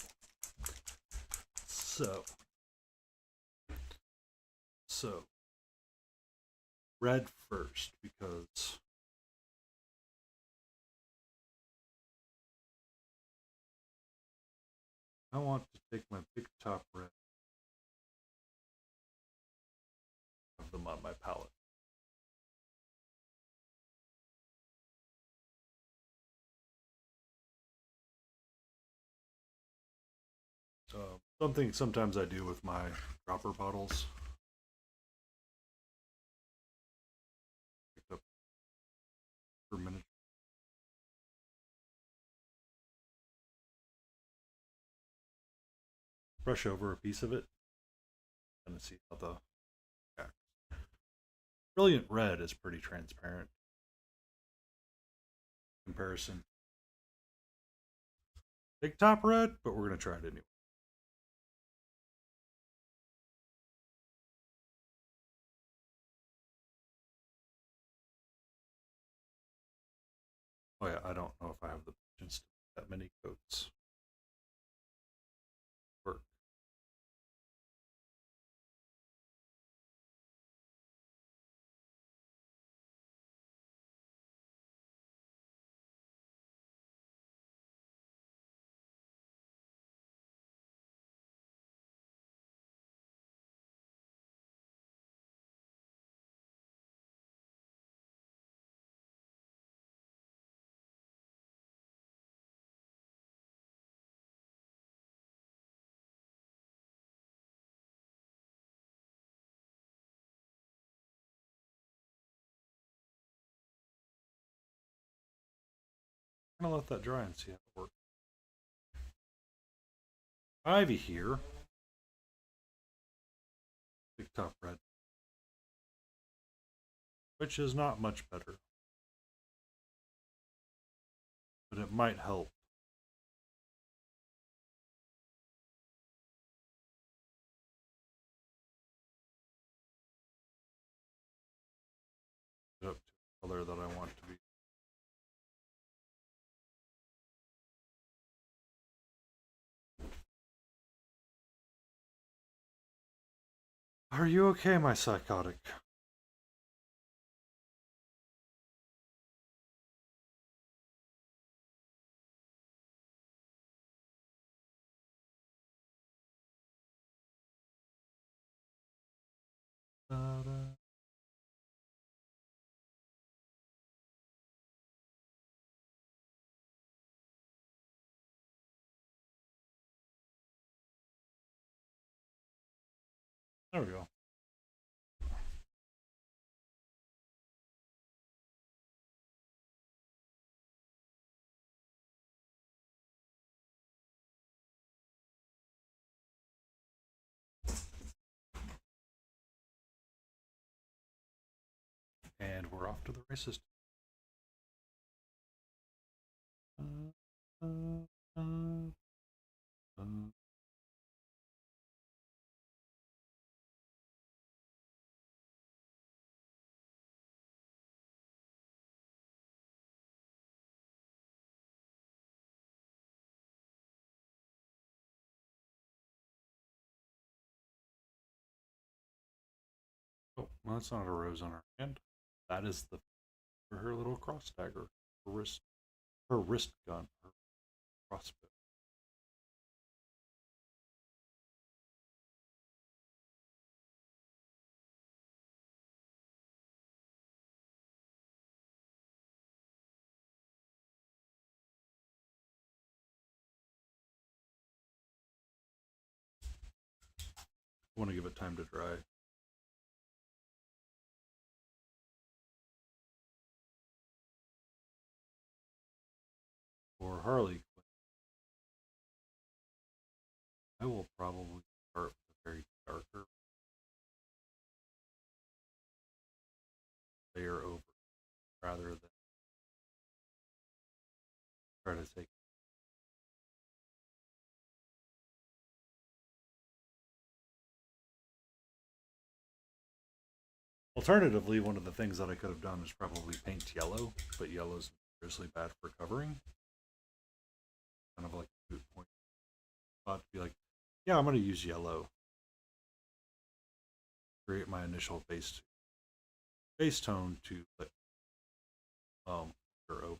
so so red first because I want to take my big top red, have them on my palette. Something sometimes I do with my dropper bottles. Picked up for a minute. Brush over a piece of it and see how the brilliant red is pretty transparent in comparison. Big top red, but we're gonna try it anyway. Oh yeah, I don't know if I have the patience to do that many coats. Work. I'm gonna let that dry and see how it works. Ivy here. Big top red. Which is not much better. But it might help. Get up to the color that I want to be. Are you okay, my psychotic? Da-da. There we go. And we're off to the races. Uh, uh, uh. Oh, well, that's not a rose on her hand. That is the for her little cross dagger, her wrist gun, her crossbow. I want to give it time to dry. For Harley Quinn, I will probably start with a very darker layer over rather than try to take. Alternatively, one of the things that I could have done is probably paint yellow, but yellow is seriously bad for covering. Kind of like a moot point. Thought to be like, yeah, I'm going to use yellow. Create my initial base tone to clear over.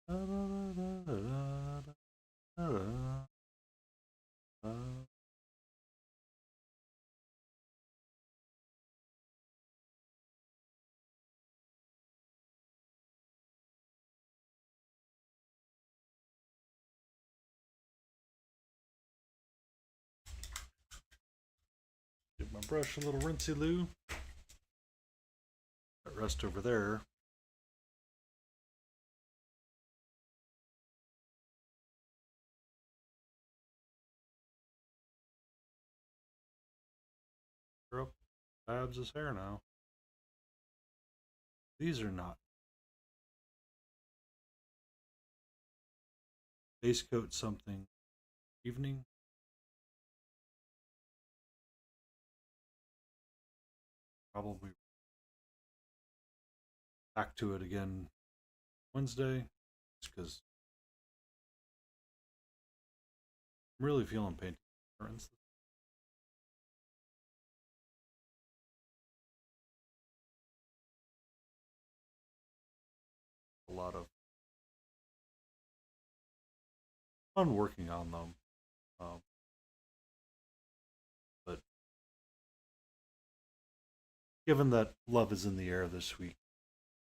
Da, da, da, da, da, da, da. My brush a little rinsey loo. That rest over there. Up Babs' hair now. These are not. Base coat something. Evening. Probably back to it again Wednesday. Just because I'm really feeling painting curtains. A lot of fun working on them. But given that love is in the air this week,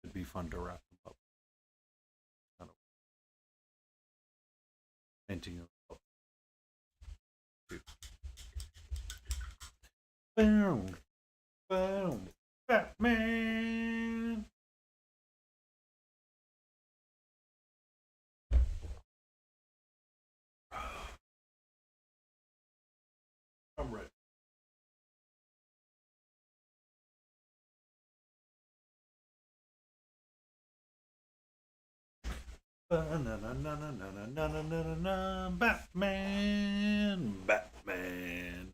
it'd be fun to wrap them up. Kind of painting them up. Boom, boom, Batman. I'm ready. Batman, Batman.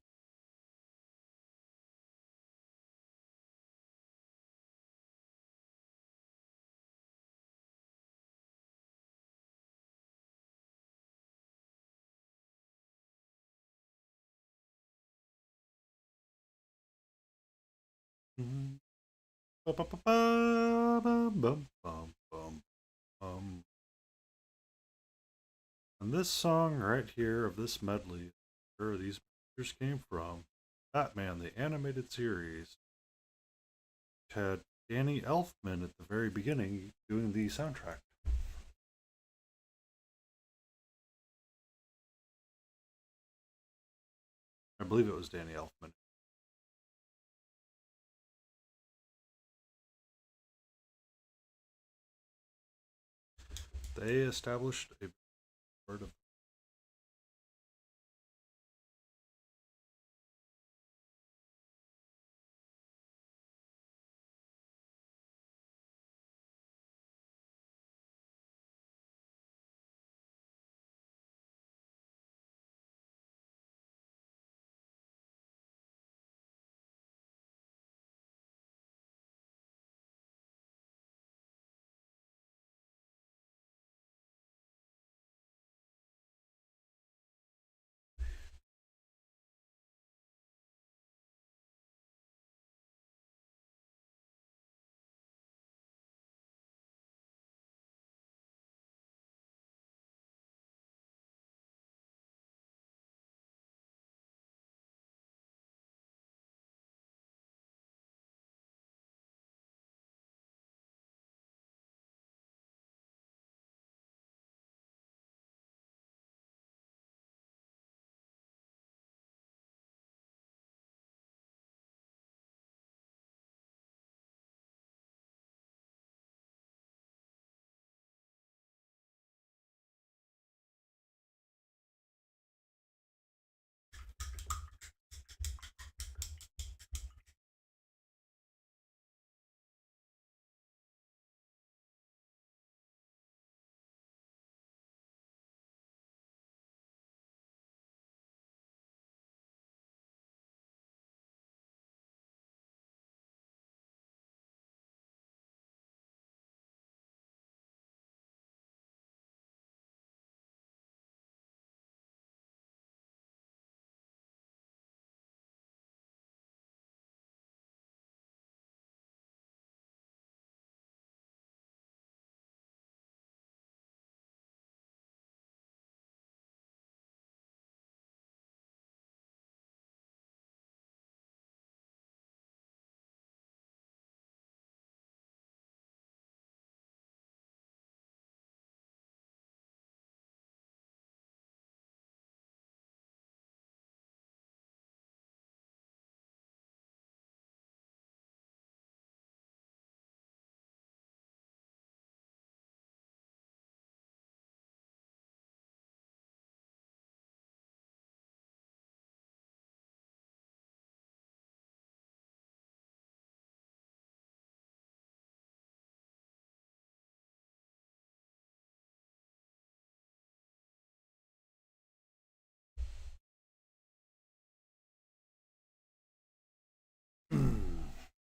And this song right here of this medley, where these pictures came from, Batman, the animated series, had Danny Elfman at the very beginning doing the soundtrack. I believe it was Danny Elfman. They established a part of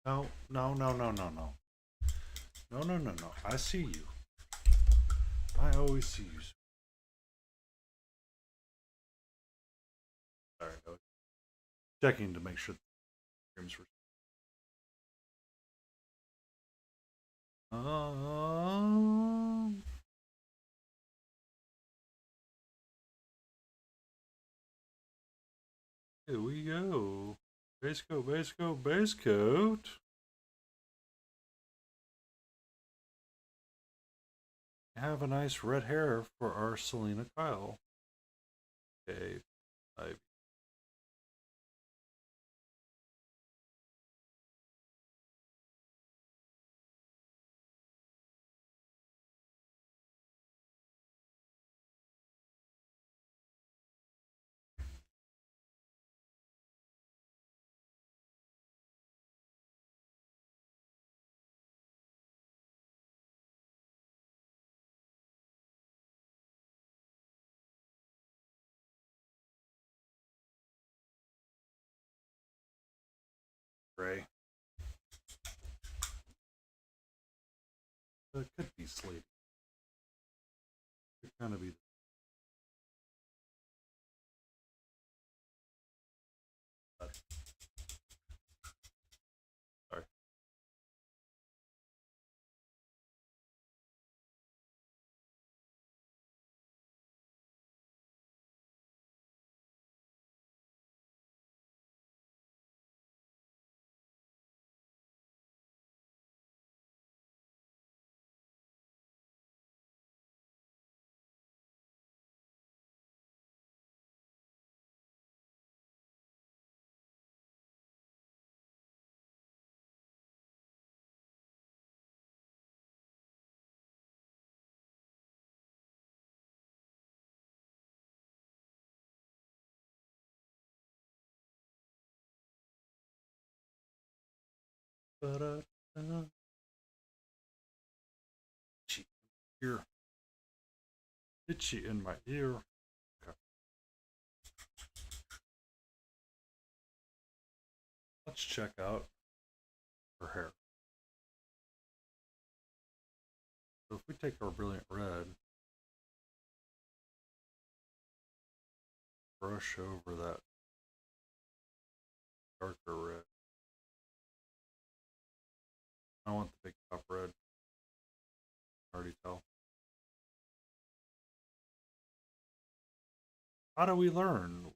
No, no, no, no, no, no. No, no, no, no. I see you. I always see you. Sorry, I was checking to make sure the streams were. Um, Here we go. Base coat, base coat, base coat. Have a nice red hair for our Selena Kyle. Okay, I gray. It could be slate. Could kind of be. Sorry. Ba-da-da. Itchy ear. Itchy in my ear. Okay. Let's check out her hair. So if we take our brilliant red, brush over that darker red. I want the big top red. Already tell. How do we learn?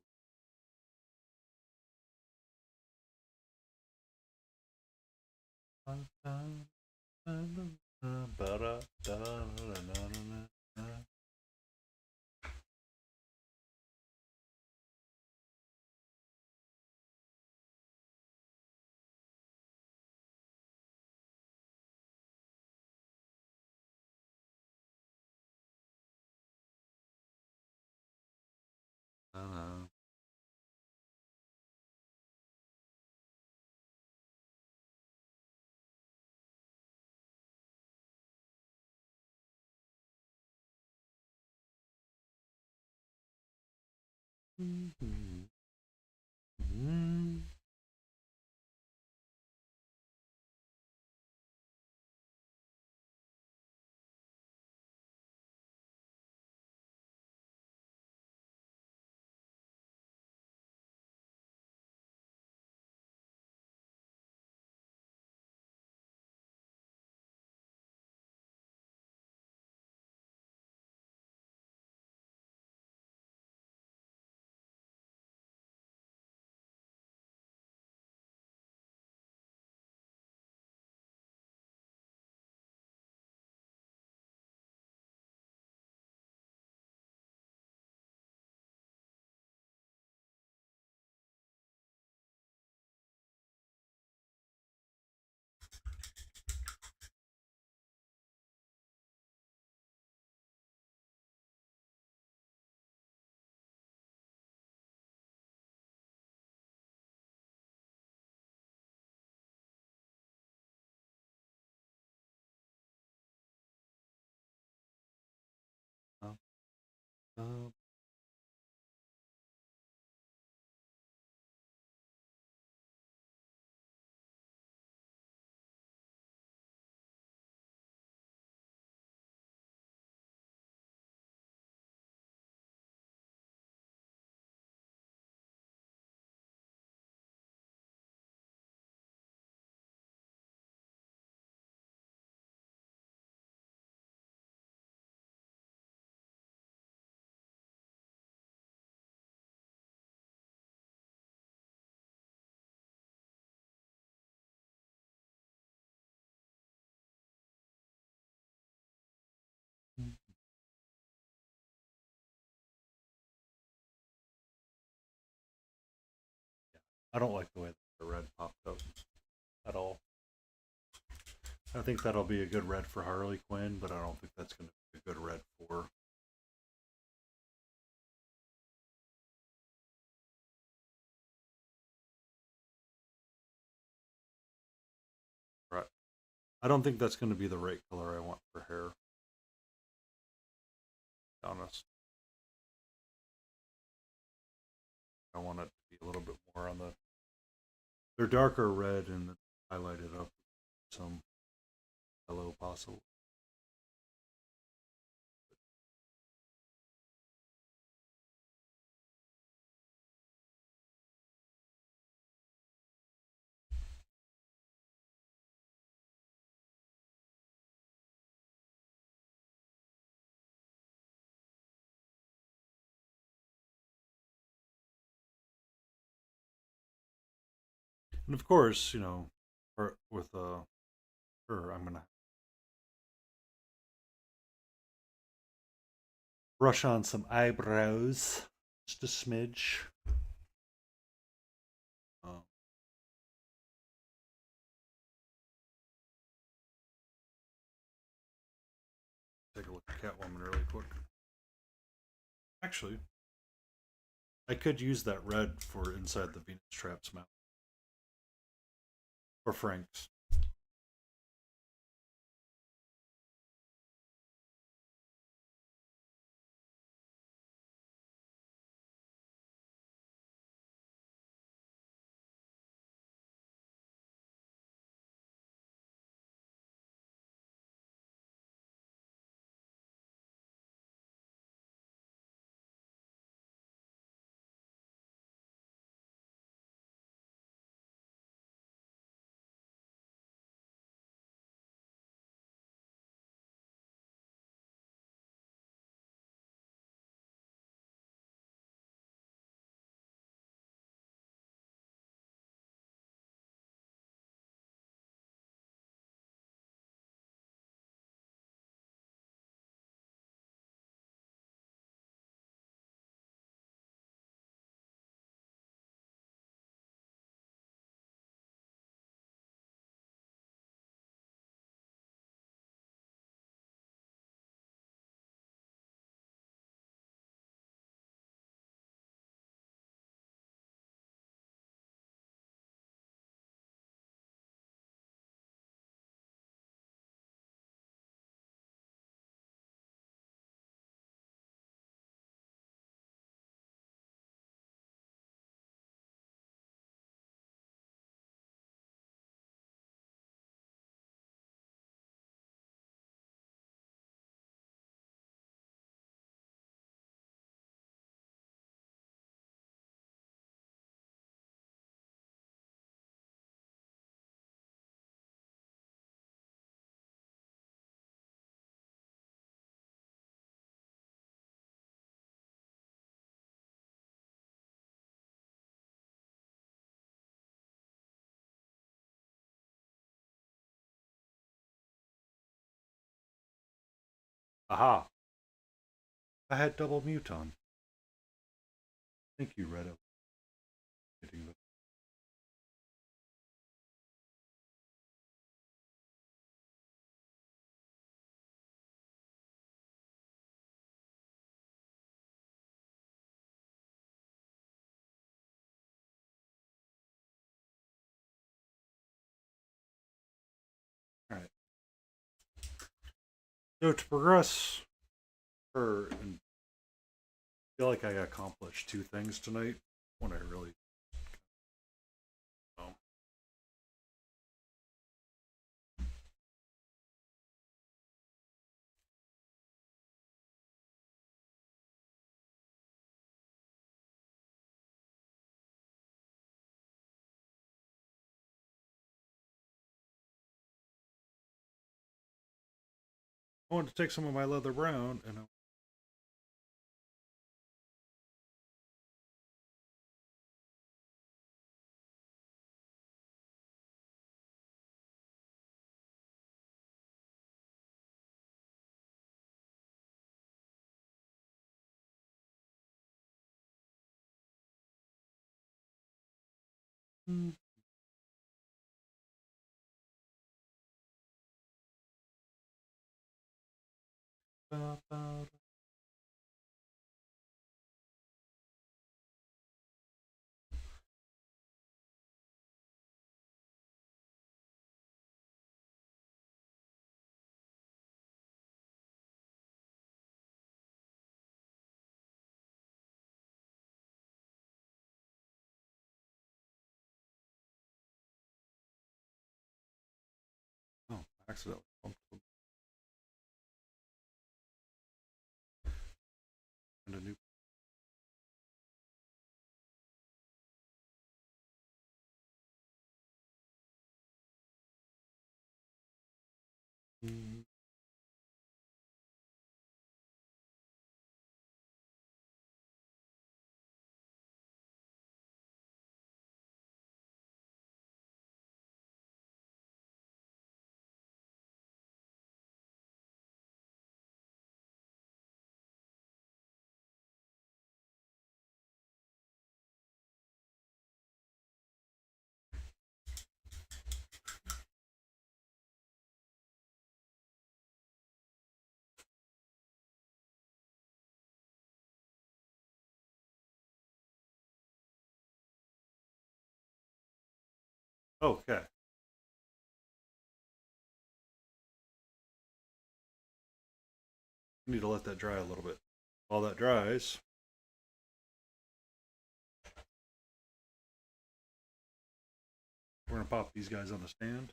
I don't like the way the red popped up at all. I think that'll be a good red for Harley Quinn, but I don't think that's going to be a good red for. Right. I don't think that's going to be the right color I want for hair. To be honest, I want it to be a little bit more on the. They're darker red and highlighted up with some yellow possible. And of course, with her, I'm gonna brush on some eyebrows, just a smidge. Uh, Take a look at Catwoman really quick. Actually, I could use that red for inside the Venus Traps mount. Or Frank's. Aha! I had double mute on. Thank you, Red. Alright. So to progress her and feel like I accomplished two things tonight. When I really um, I wanted to take some of my leather brown and Mm. Oh, accidentally bumped them. And a new. Mm. Okay. Need to let that dry a little bit. While that dries, we're going to pop these guys on the stand.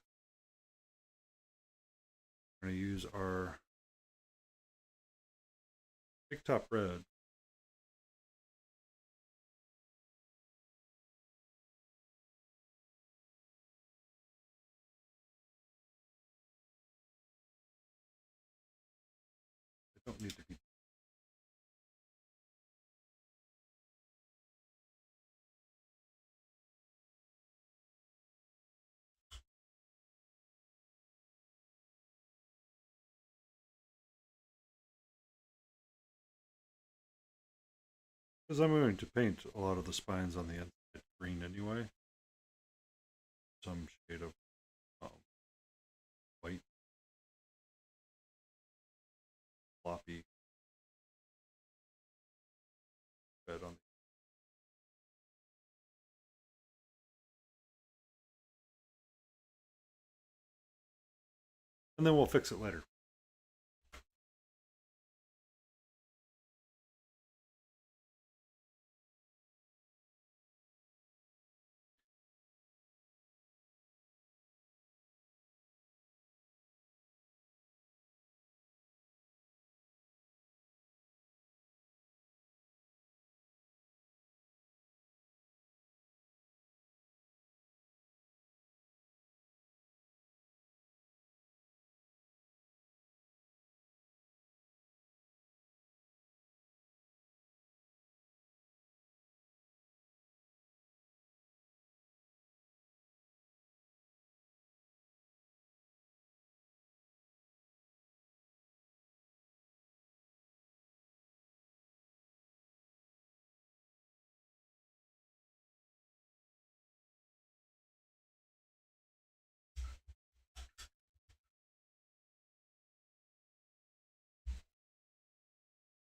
We're going to use our Big Top Red. They don't need to be. Because I'm going to paint a lot of the spines on the inside green anyway. Some shade of um, white, floppy red on. And then we'll fix it later.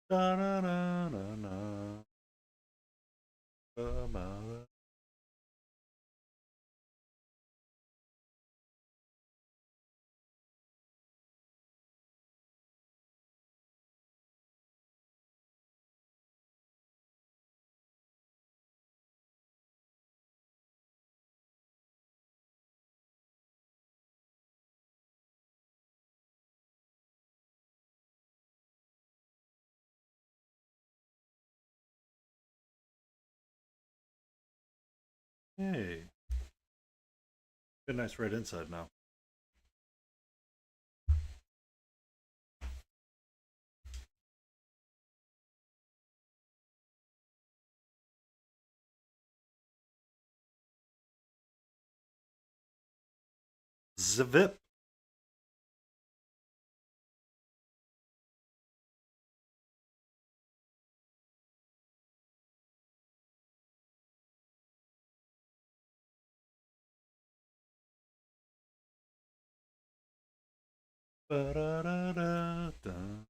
Da, da, da, da, da. Hey, good, nice red inside now. Zvip. Ba-da-da-da-da.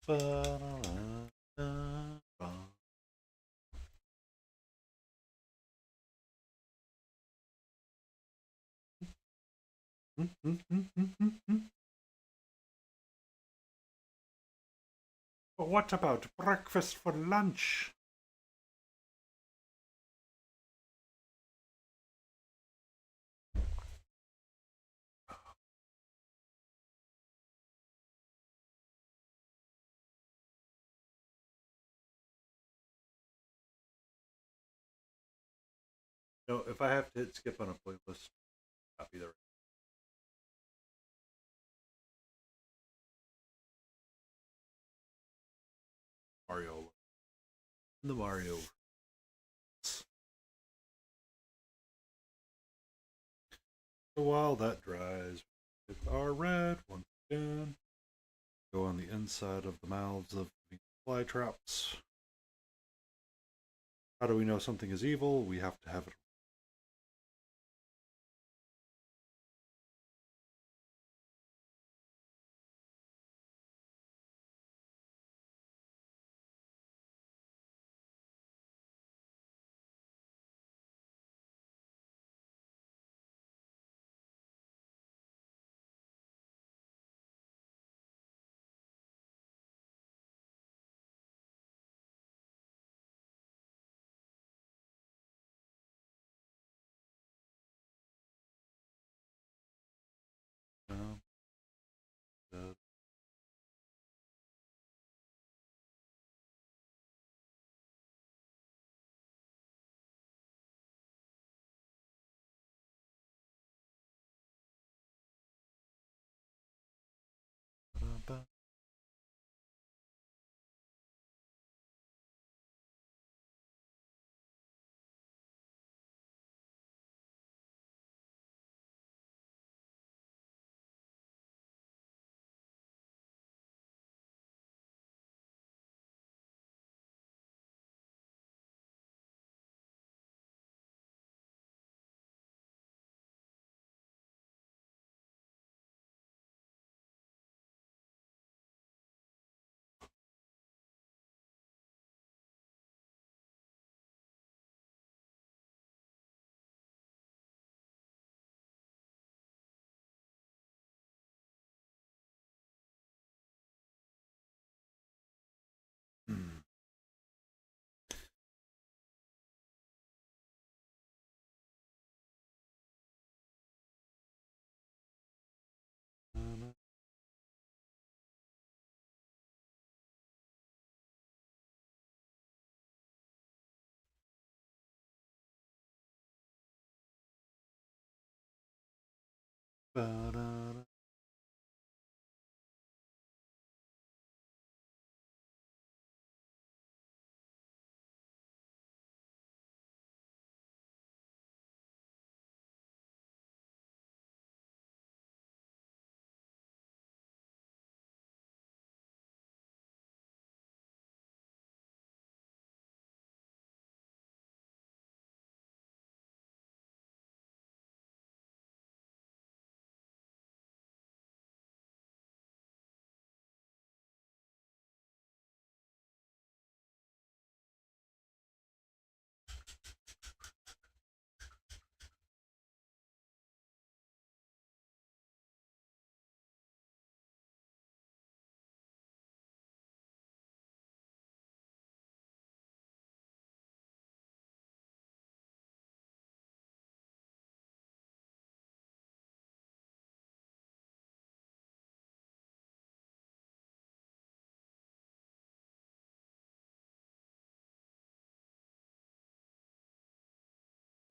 Ba-da-da-da-da. But what about breakfast for lunch? No, if I have to hit skip on a playlist, copy the Mario. The Mario. So while that dries, we get our red once again. Go on the inside of the mouths of the fly traps. How do we know something is evil? We have to have it. No, the ba-da-ba. Hmm. Ba-da-da.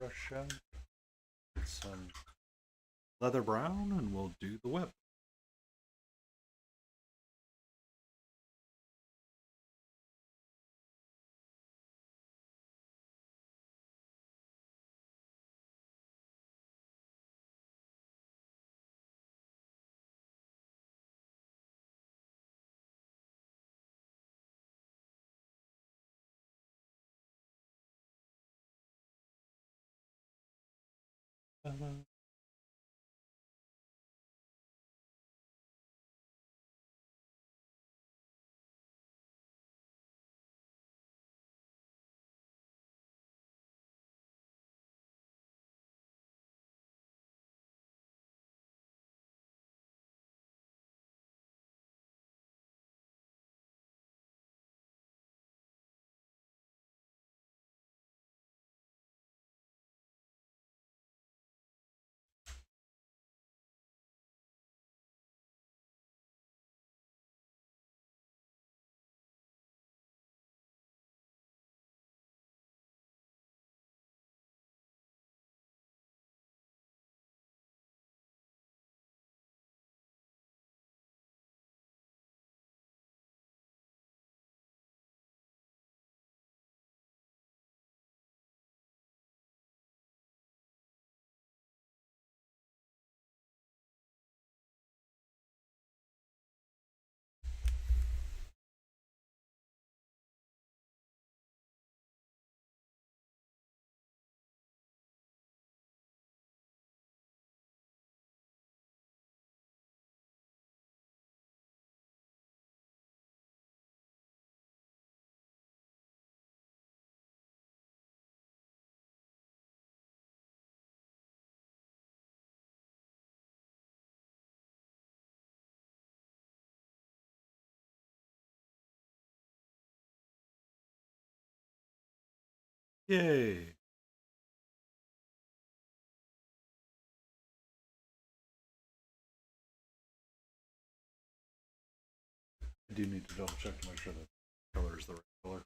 brush out. Get some leather brown and we'll do the web. Yay! I do need to double check to make sure that color is the right color.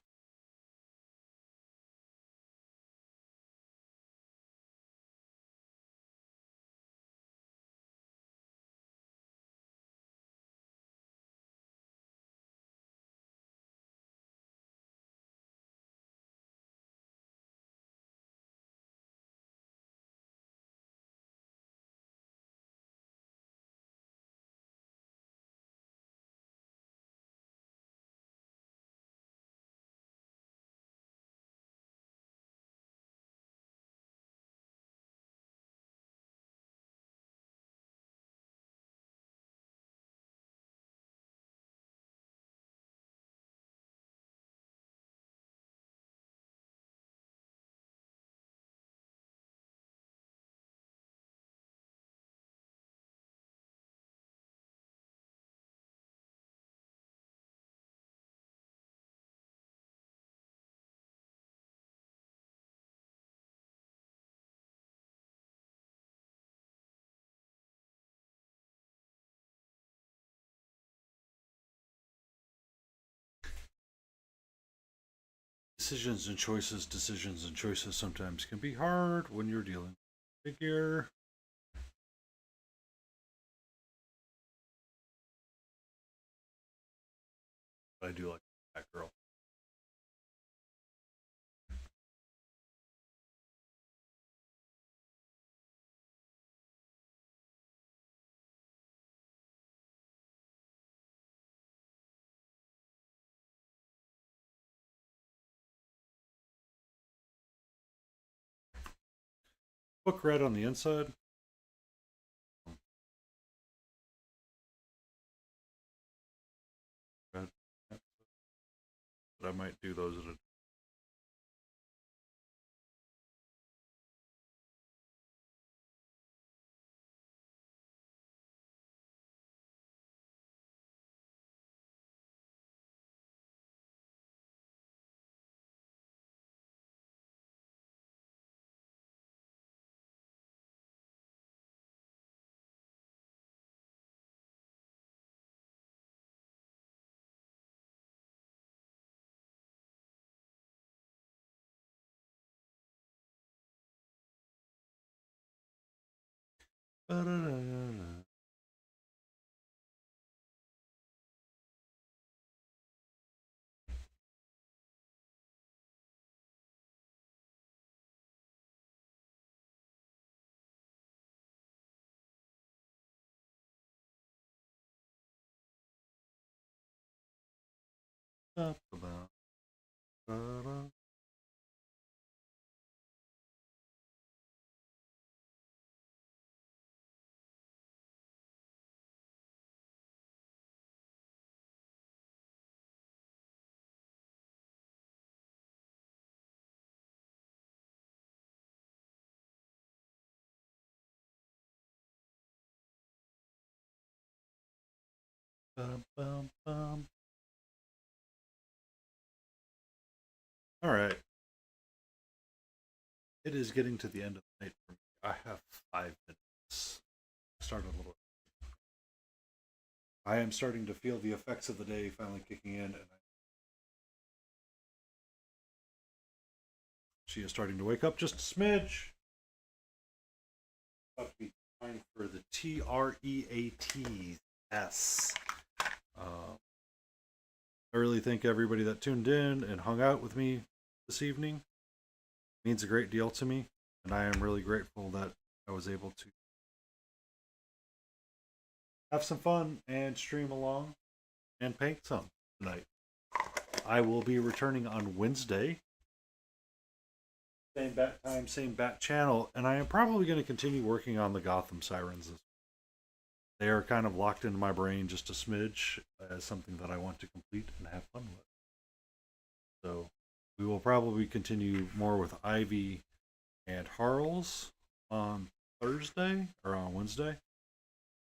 Decisions and choices sometimes can be hard when you're dealing with a figure. But I do like that girl. Book red on the inside. Red. But I might do those at a Ba-da-da-da-da. Ba-ba-ba-ba-da. Bum. All right. It is getting to the end of the night for me. I have 5 minutes. Start a little. I am starting to feel the effects of the day finally kicking in, and she is starting to wake up just a smidge. About to be time for the TREATS. I really thank everybody that tuned in and hung out with me this evening. It means a great deal to me, and I am really grateful that I was able to have some fun and stream along and paint some tonight. I will be returning on Wednesday. Same bat time, same bat channel, and I am probably going to continue working on the Gotham Sirens. They are kind of locked into my brain just a smidge as something that I want to complete and have fun with. So we will probably continue more with Ivy and Harles on Thursday or on Wednesday.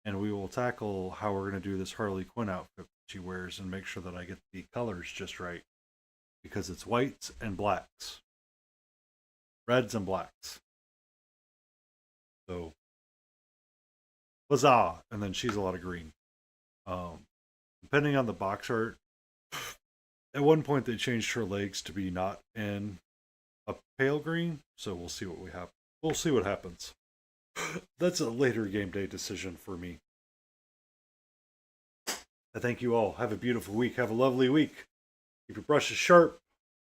And we will tackle how we're going to do this Harley Quinn outfit she wears and make sure that I get the colors just right. Because it's whites and blacks. Reds and blacks. So, huzzah! And then she's a lot of green. Depending on the box art, at one point they changed her legs to be not in a pale green. So we'll see what we have. We'll see what happens. That's a later game day decision for me. I thank you all. Have a beautiful week. Have a lovely week. Keep your brushes sharp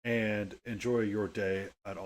and enjoy your day at all.